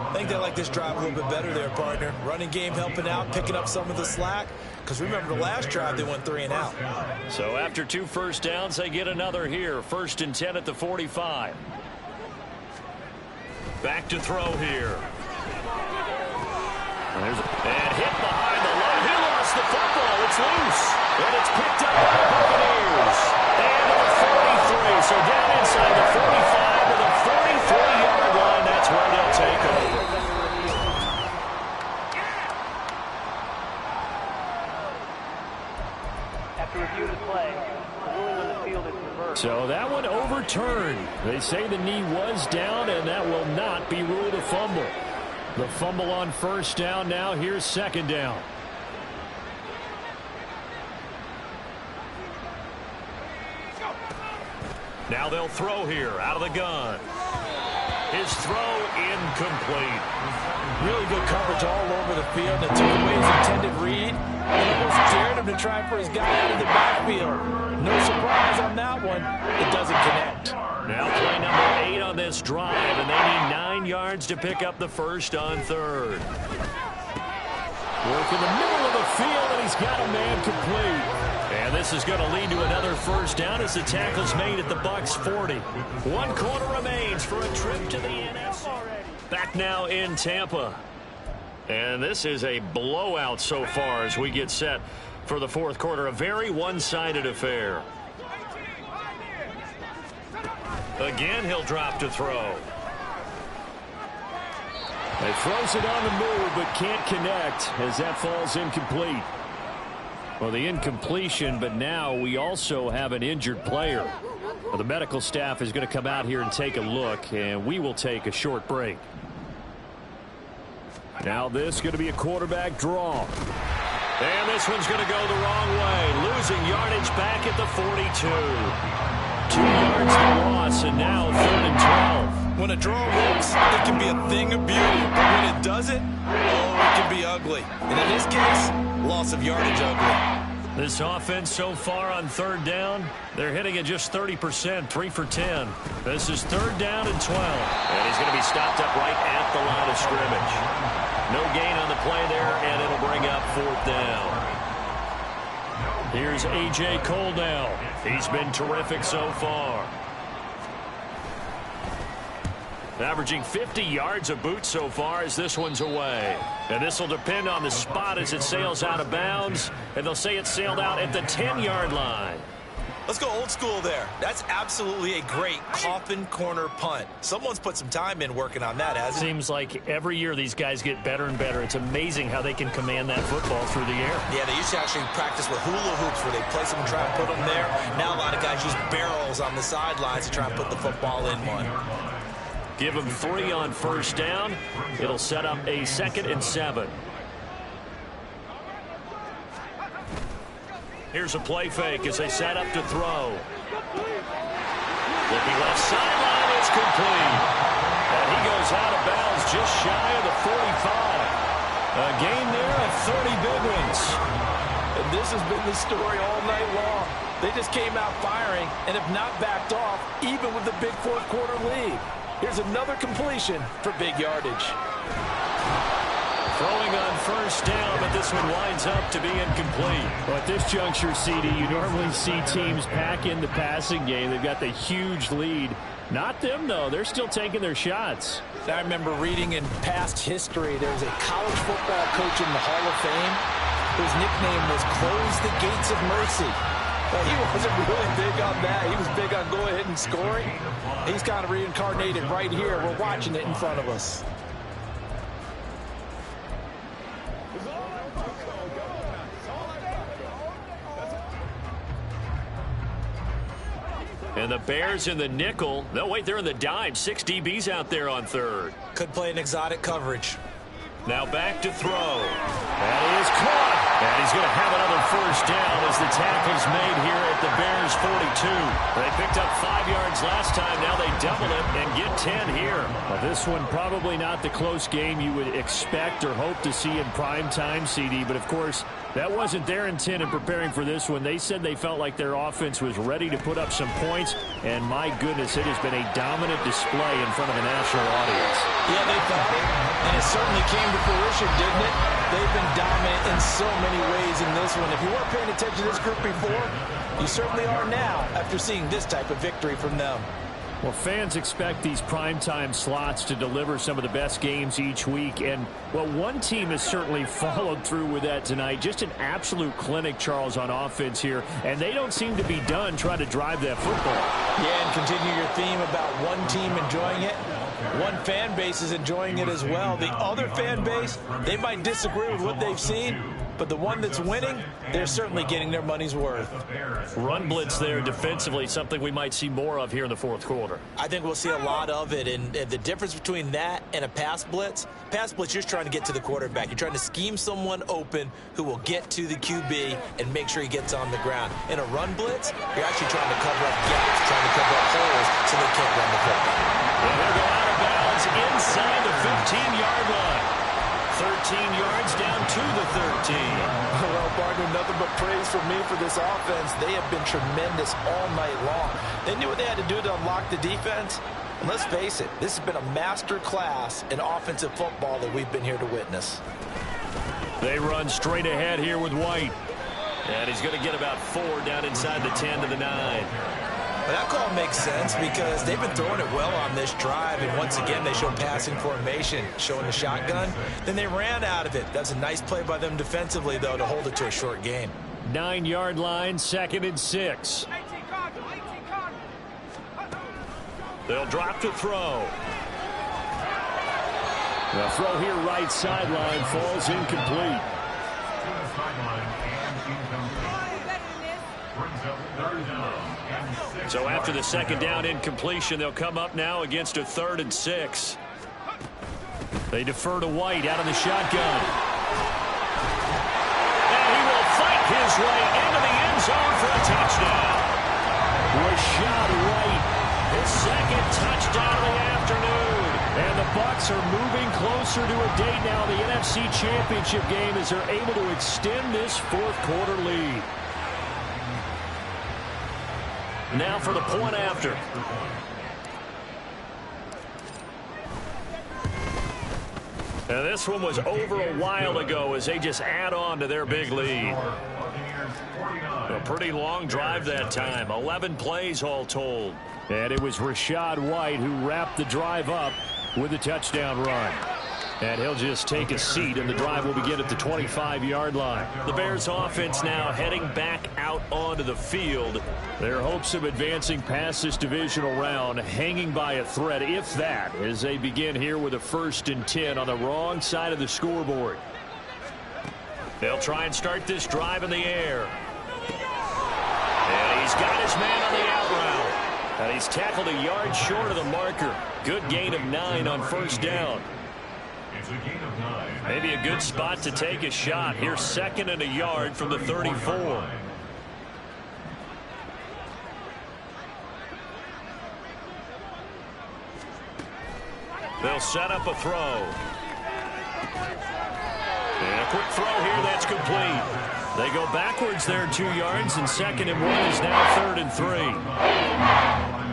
I think they like this drive a little bit better there, partner. Running game helping out, picking up some of the slack. Because remember the last drive, they went 3 and out.
So after 2 first downs, they get another here. 1st and 10 at the 45. Back to throw here. And hit behind the line. He lost the football. It's loose. And it's picked up by the Buccaneers. And to the 43. So down inside the 45 to the 43-yard line. That's where they'll take over.
After review the play, the ruling on the field is reversed.
So that one overturned. They say the knee was down, and that will not be ruled a fumble. The fumble on first down now. Here's 2nd down.
Now they'll throw here out of the gun. His throw incomplete.
Really good coverage all over the field. It took away his intended read and almost dared him to try for his guy out of the backfield. No surprise on that one. It doesn't connect.
Now play number 8 on this drive, and they need 9 yards to pick up the 1st on 3rd.
Work in the middle of the field, and he's got a man complete.
And this is going to lead to another first down as the tackle's made at the Bucs 40. 1 quarter remains for a trip to the NFC. Back now in Tampa. And this is a blowout so far as we get set for the 4th quarter. A very one-sided affair. Again, he'll drop to throw.
He throws it on the move, but can't connect as that falls incomplete. Well, the incompletion, but now we also have an injured player. Well, the medical staff is going to come out here and take a look, and we will take a short break. Now this is going to be a quarterback draw.
And this one's going to go the wrong way. Losing yardage back at the 42. 2 yards to loss, and now 3rd and 12.
When a draw works, it can be a thing of beauty. But when it doesn't, oh, it can be ugly. And in this case, loss of yardage ugly.
This offense so far on 3rd down, they're hitting at just 30%, 3 for 10. This is 3rd down and 12. And he's going to be stopped up right at the line of scrimmage. No gain on the play there, and it'll bring up 4th down. Here's A.J. Cole now. He's been terrific so far. Averaging 50 yards a boot so far as this one's away. And this will depend on the spot as it sails out of bounds. And they'll say it sailed out at the 10-yard line.
Let's go old school there. That's absolutely a great coffin corner punt. Someone's put some time in working on that, hasn't it?
Seems like every year these guys get better and better. It's amazing how they can command that football through the air.
Yeah, they used to actually practice with hula hoops where they place them and try and put them there. Now a lot of guys use barrels on the sidelines to try and put the football in one.
Give them 3 on first down. It'll set up a 2nd and 7. Here's a play fake as they set up to throw. Looking left sideline, is complete. And he goes out of bounds just shy of the 45. A game there of 30 big ones.
And this has been the story all night long. They just came out firing and have not backed off, even with the big fourth quarter lead. Here's another completion for big yardage.
Throwing on first down, but this one winds up to be incomplete.
Well, at this juncture, CD, you normally see teams pack in the passing game. They've got the huge lead. Not them, though. They're still taking their shots.
I remember reading in past history, there was a college football coach in the Hall of Fame whose nickname was Close the Gates of Mercy. But he wasn't really big on that. He was big on go ahead and scoring. He's kind of reincarnated right here. We're watching it in front of us.
And the Bears in the nickel. No, wait, they're in the dime. 6 DBs out there on third.
Could play an exotic coverage.
Now back to throw. That is caught. And he's going to have another first down as the tackle's made here at the Bears 42. They picked up 5 yards last time. Now they double it and get 10 here.
Well, this one probably not the close game you would expect or hope to see in prime time, CD. But, of course, that wasn't their intent in preparing for this one. They said they felt like their offense was ready to put up some points. And, my goodness, it has been a dominant display in front of a national audience.
Yeah, they thought it, and it certainly came to fruition, didn't it? They've been dominant in so many ways in this one. If you weren't paying attention to this group before, you certainly are now after seeing this type of victory from them.
Well, fans expect these primetime slots to deliver some of the best games each week. And, well, one team has certainly followed through with that tonight. Just an absolute clinic, Charles, on offense here. And they don't seem to be done trying to drive that football.
Yeah, and continue your theme about one team enjoying it. One fan base is enjoying it as well. The other fan base, they might disagree with what they've seen, but the one that's winning, they're certainly getting their money's worth.
Run blitz there defensively, something we might see more of here in the fourth quarter.
I think we'll see a lot of it, and the difference between that and a pass blitz, you're just trying to get to the quarterback. You're trying to scheme someone open who will get to the QB and make sure he gets on the ground. In a run blitz, you're actually trying to cover up gaps, trying to cover up holes so they can't run the football.
And they'll go out of bounds inside the 15-yard line. 13 yards down to the 13.
Well, partner, nothing but praise from me for this offense. They have been tremendous all night long. They knew what they had to do to unlock the defense. And let's face it, this has been a master class in offensive football that we've been here to witness.
They run straight ahead here with White. And he's going to get about 4 down inside the 10 to the 9.
Well, that call makes sense because they've been throwing it well on this drive, and once again they show passing formation, showing the shotgun. Then they ran out of it. That's a nice play by them defensively, though, to hold it to a short gain.
9-yard line, 2nd and 6.
They'll drop to throw.
The throw here right sideline falls incomplete.
So after the second down incompletion, they'll come up now against a 3rd and 6. They defer to White out of the shotgun. And he will fight his way into the end zone for a touchdown.
Rashad White,
His 2nd touchdown of the afternoon.
and the Bucs are moving closer to a date now, the NFC Championship game, as they're able to extend this fourth quarter lead.
Now for the point after. And this one was over a while ago as they just add on to their big lead. A pretty long drive that time. 11 plays all told.
And it was Rashad White who wrapped the drive up with a touchdown run. And he'll just take a seat, and the drive will begin at the 25-yard line.
The Bears offense now heading back out onto the field.
Their hopes of advancing past this divisional round hanging by a thread, if that, as they begin here with a 1st and 10 on the wrong side of the scoreboard.
They'll try and start this drive in the air. And he's got his man on the out route. And he's tackled a yard short of the marker. Good gain of 9 on 1st down. Maybe a good spot to take a shot. Here's 2nd and a yard from the 34. They'll set up a throw. And a quick throw here, that's complete. They go backwards there 2 yards, and 2nd and 1 is now 3rd and 3.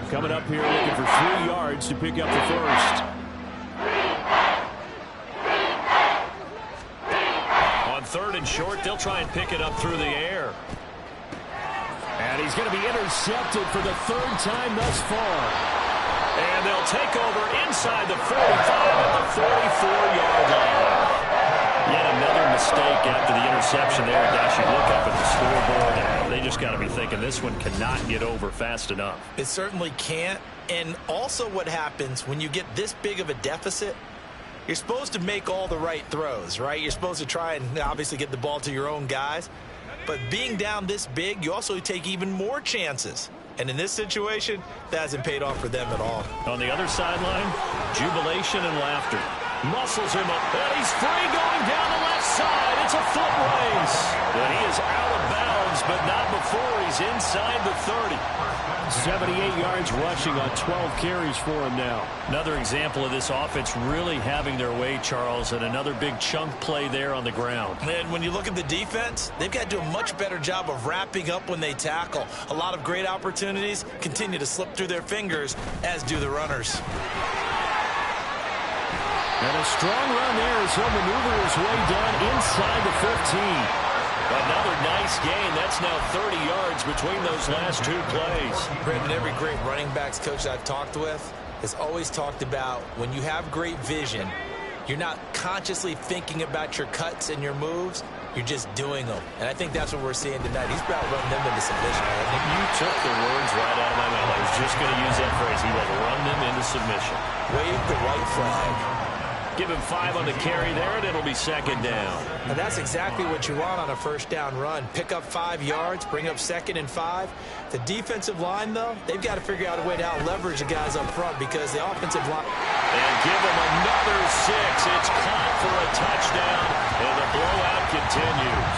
Coming up here looking for 3 yards to pick up the first.
On 3rd and short, they'll try and pick it up through the air.
And he's going to be intercepted for the 3rd time thus far.
And they'll take over inside the 45 at the 44-yard line. Yet another mistake after the interception there. Dash, you look up at the scoreboard, and they just got to be thinking this one cannot get over fast enough.
It certainly can't. And also what happens when you get this big of a deficit, you're supposed to make all the right throws, right? You're supposed to try and obviously get the ball to your own guys. But being down this big, you also take even more chances. And in this situation, that hasn't paid off for them at all.
On the other sideline, jubilation and laughter. Muscles him up, and he's free going down the left side. It's a foot race. But he is out of bounds, but not before he's inside the 30.
78 yards rushing on 12 carries for him now.
Another example of this offense really having their way, Charles, and another big chunk play there on the ground.
And when you look at the defense, they've got to do a much better job of wrapping up when they tackle. A lot of great opportunities continue to slip through their fingers, as do the runners.
And a strong run there as he'll maneuver his way down inside the 15.
Another nice gain. That's now 30 yards between those last 2 plays.
Brendan, every great running backs coach I've talked with has always talked about when you have great vision, you're not consciously thinking about your cuts and your moves. You're just doing them. And I think that's what we're seeing tonight. He's about running them into submission.
I think you took the words right out of my mouth. I was just going to use that phrase. He will run them into submission.
Wave the white flag.
Give him 5 on the carry there, and it'll be 2nd down.
And that's exactly what you want on a 1st down run. Pick up 5 yards, bring up 2nd and 5. The defensive line, though, they've got to figure out a way to out-leverage the guys up front because the offensive line...
And give him another 6. It's caught for a touchdown, and the blowout continues.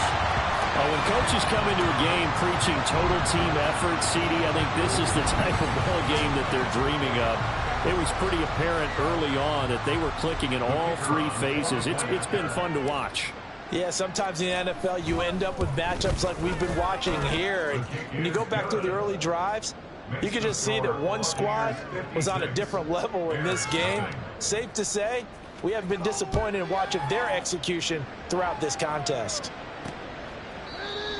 When coaches come into a game preaching total team effort, CD, I think this is the type of ball game that they're dreaming of. It was pretty apparent early on that they were clicking in all 3 phases. It's been fun to watch.
Yeah, sometimes in the NFL you end up with matchups like we've been watching here. And when you go back to the early drives, you can just see that one squad was on a different level in this game. Safe to say, we haven't been disappointed in watching their execution throughout this contest.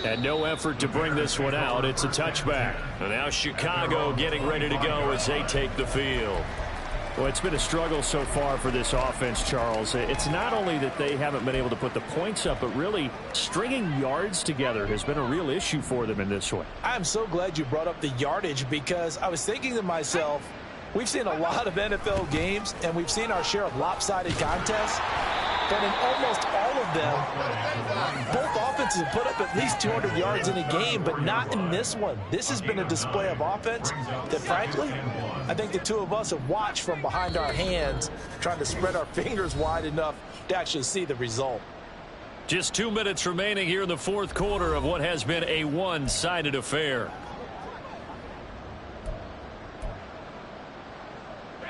And no effort to bring this one out. It's a touchback.
And now Chicago getting ready to go as they take the field.
Well, it's been a struggle so far for this offense, Charles. It's not only that they haven't been able to put the points up, but really stringing yards together has been a real issue for them in this one.
I'm so glad you brought up the yardage because I was thinking to myself, we've seen a lot of NFL games and we've seen our share of lopsided contests. But in almost all of them, both offenses have put up at least 200 yards in a game, but not in this one. This has been a display of offense that, frankly, I think the two of us have watched from behind our hands, trying to spread our fingers wide enough to actually see the result.
Just 2 minutes remaining here in the 4th quarter of what has been a one-sided affair.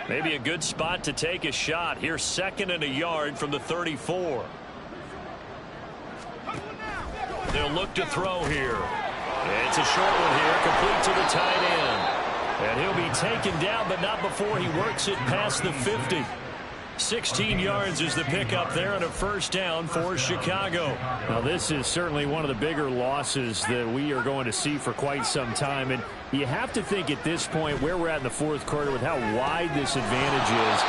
Maybe a good spot to take a shot. Here's 2nd and a yard from the 34. They'll look to throw here. It's a short one here, complete to the tight end. And he'll be taken down, but not before he works it past the 50. 16 yards is the pickup there and a 1st down for Chicago.
Now, this is certainly one of the bigger losses that we are going to see for quite some time. And you have to think at this point where we're at in the 4th quarter with how wide this advantage is.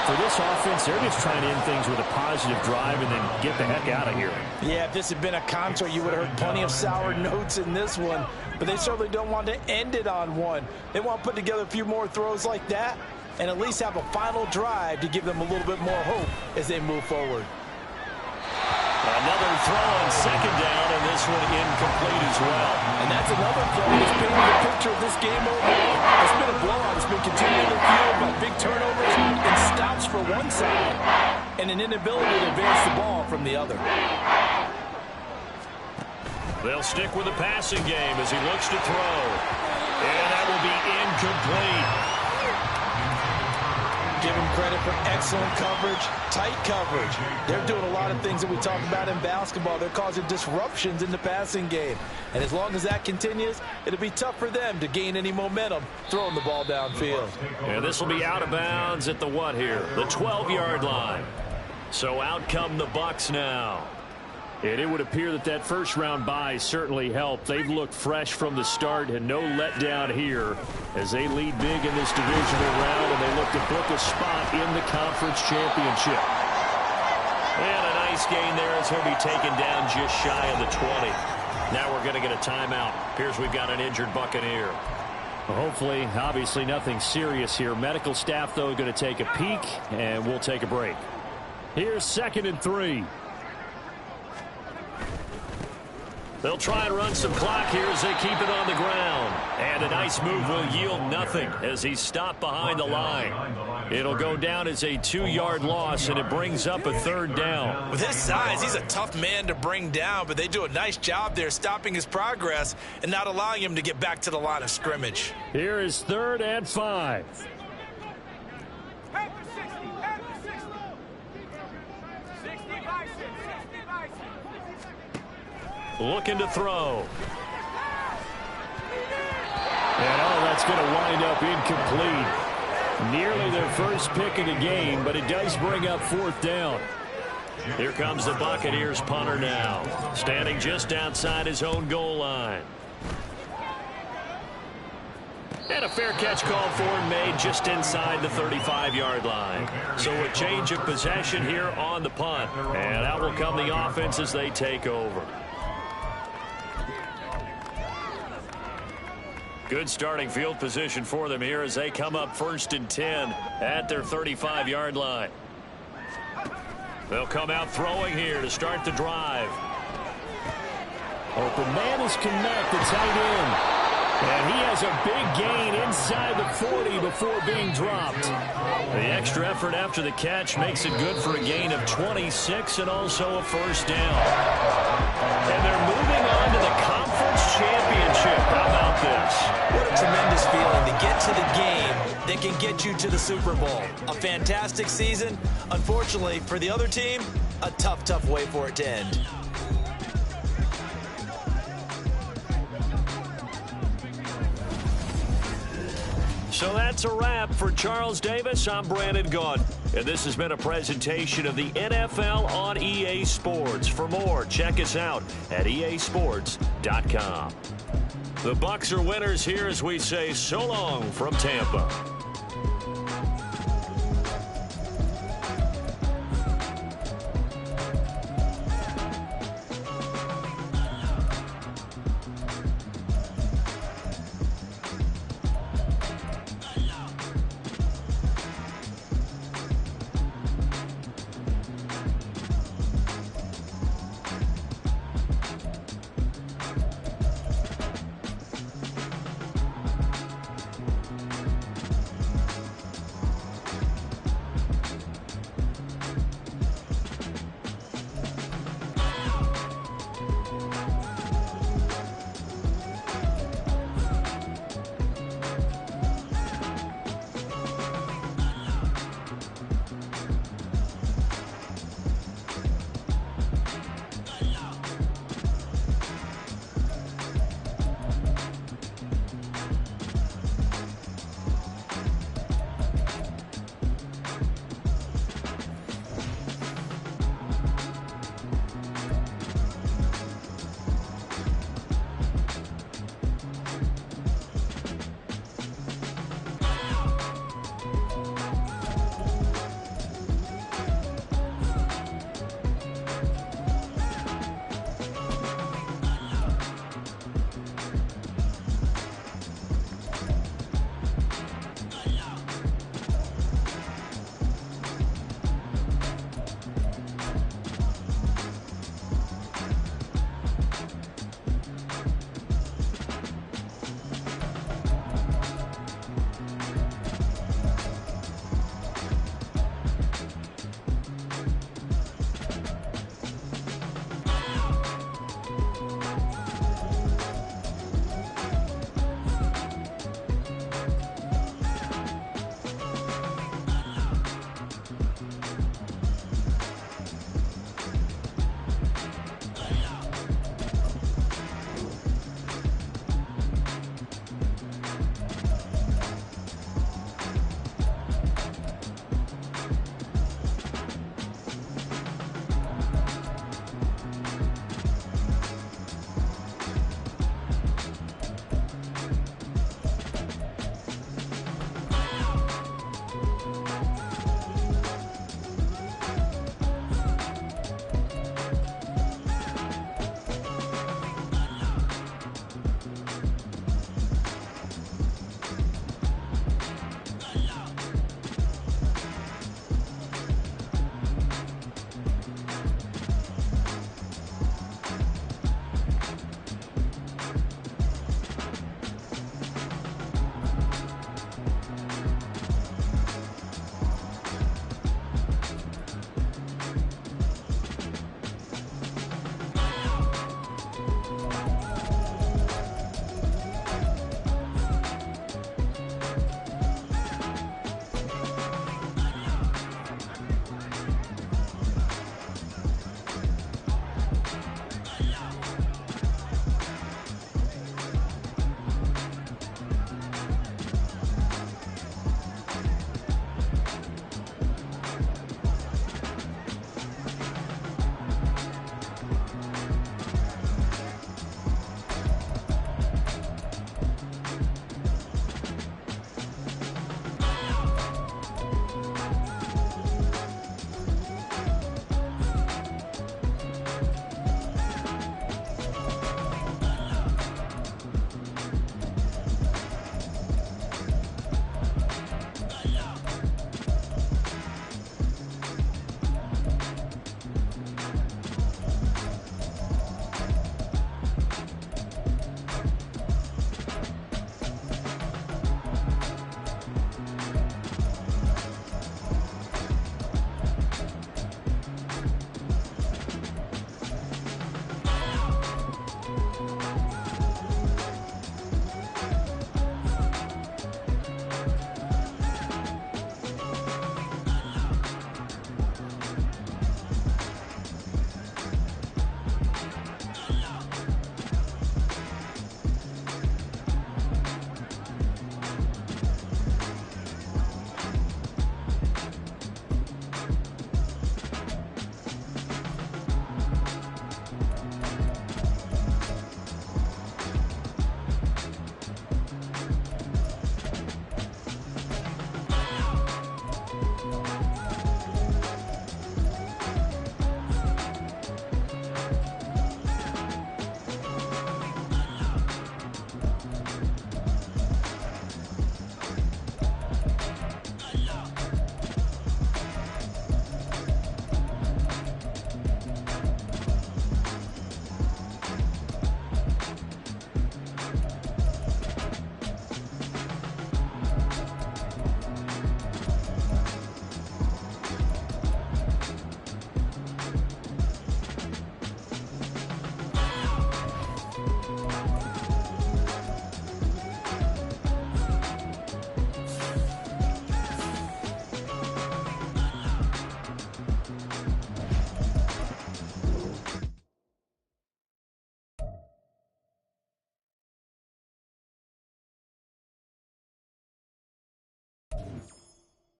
For this offense, they're just trying to end things with a positive drive and then get the heck out of here.
Yeah, if this had been a concert, you would have heard plenty of sour notes in this one. But they certainly don't want to end it on one. They want to put together a few more throws like that and at least have a final drive to give them a little bit more hope as they move forward.
Another throw on 2nd down, and this one incomplete as well.
And that's another throw that's painting the picture of this game overall. It's been a blowout. It's been continually fueled by big turnovers and stops for one side and an inability to advance the ball from the other.
They'll stick with the passing game as he looks to throw. And that will be incomplete.
Give them credit for excellent coverage, tight coverage. They're doing a lot of things that we talk about in basketball. They're causing disruptions in the passing game. And as long as that continues, it'll be tough for them to gain any momentum throwing the ball downfield.
And this will be out of bounds at the what here? The 12-yard line. So out come the Bucs now.
And it would appear that that first-round bye certainly helped. They've looked fresh from the start and no letdown here as they lead big in this divisional round, and they look to book a spot in the conference championship.
And a nice gain there as he'll be taken down just shy of the 20. Now we're going to get a timeout. Appears we've got an injured Buccaneer.
Well, hopefully, obviously nothing serious here. Medical staff, though, going to take a peek, and we'll take a break. Here's 2nd and 3.
They'll try and run some clock here as they keep it on the ground. And a nice move will yield nothing as he's stopped behind the line. It'll go down as a 2-yard loss, and it brings up a 3rd down.
With his size, he's a tough man to bring down, but they do a nice job there stopping his progress and not allowing him to get back to the line of scrimmage.
Here is 3rd and 5.
Looking to throw.
And that's going to wind up incomplete. Nearly their first pick of the game, but it does bring up 4th down.
Here comes the Buccaneers punter now, standing just outside his own goal line. And a fair catch called for and made just inside the 35-yard line. So a change of possession here on the punt. And out will come the offense as they take over. Good starting field position for them here as they come up 1st and 10 at their 35-yard line. They'll come out throwing here to start the drive.
Open man is Connect, the tight end. And he has a big gain inside the 40 before being dropped.
The extra effort after the catch makes it good for a gain of 26 and also a 1st down. And they're moving on to the conference championship. How about this?
What a tremendous feeling to get to the game that can get you to the Super Bowl. A fantastic season. Unfortunately, for the other team, a tough way for it to end.
So that's a wrap for Charles Davis. I'm Brandon Gaudin, and this has been a presentation of the NFL on EA Sports. For more, check us out at easports.com. The Bucs are winners here as we say so long from Tampa.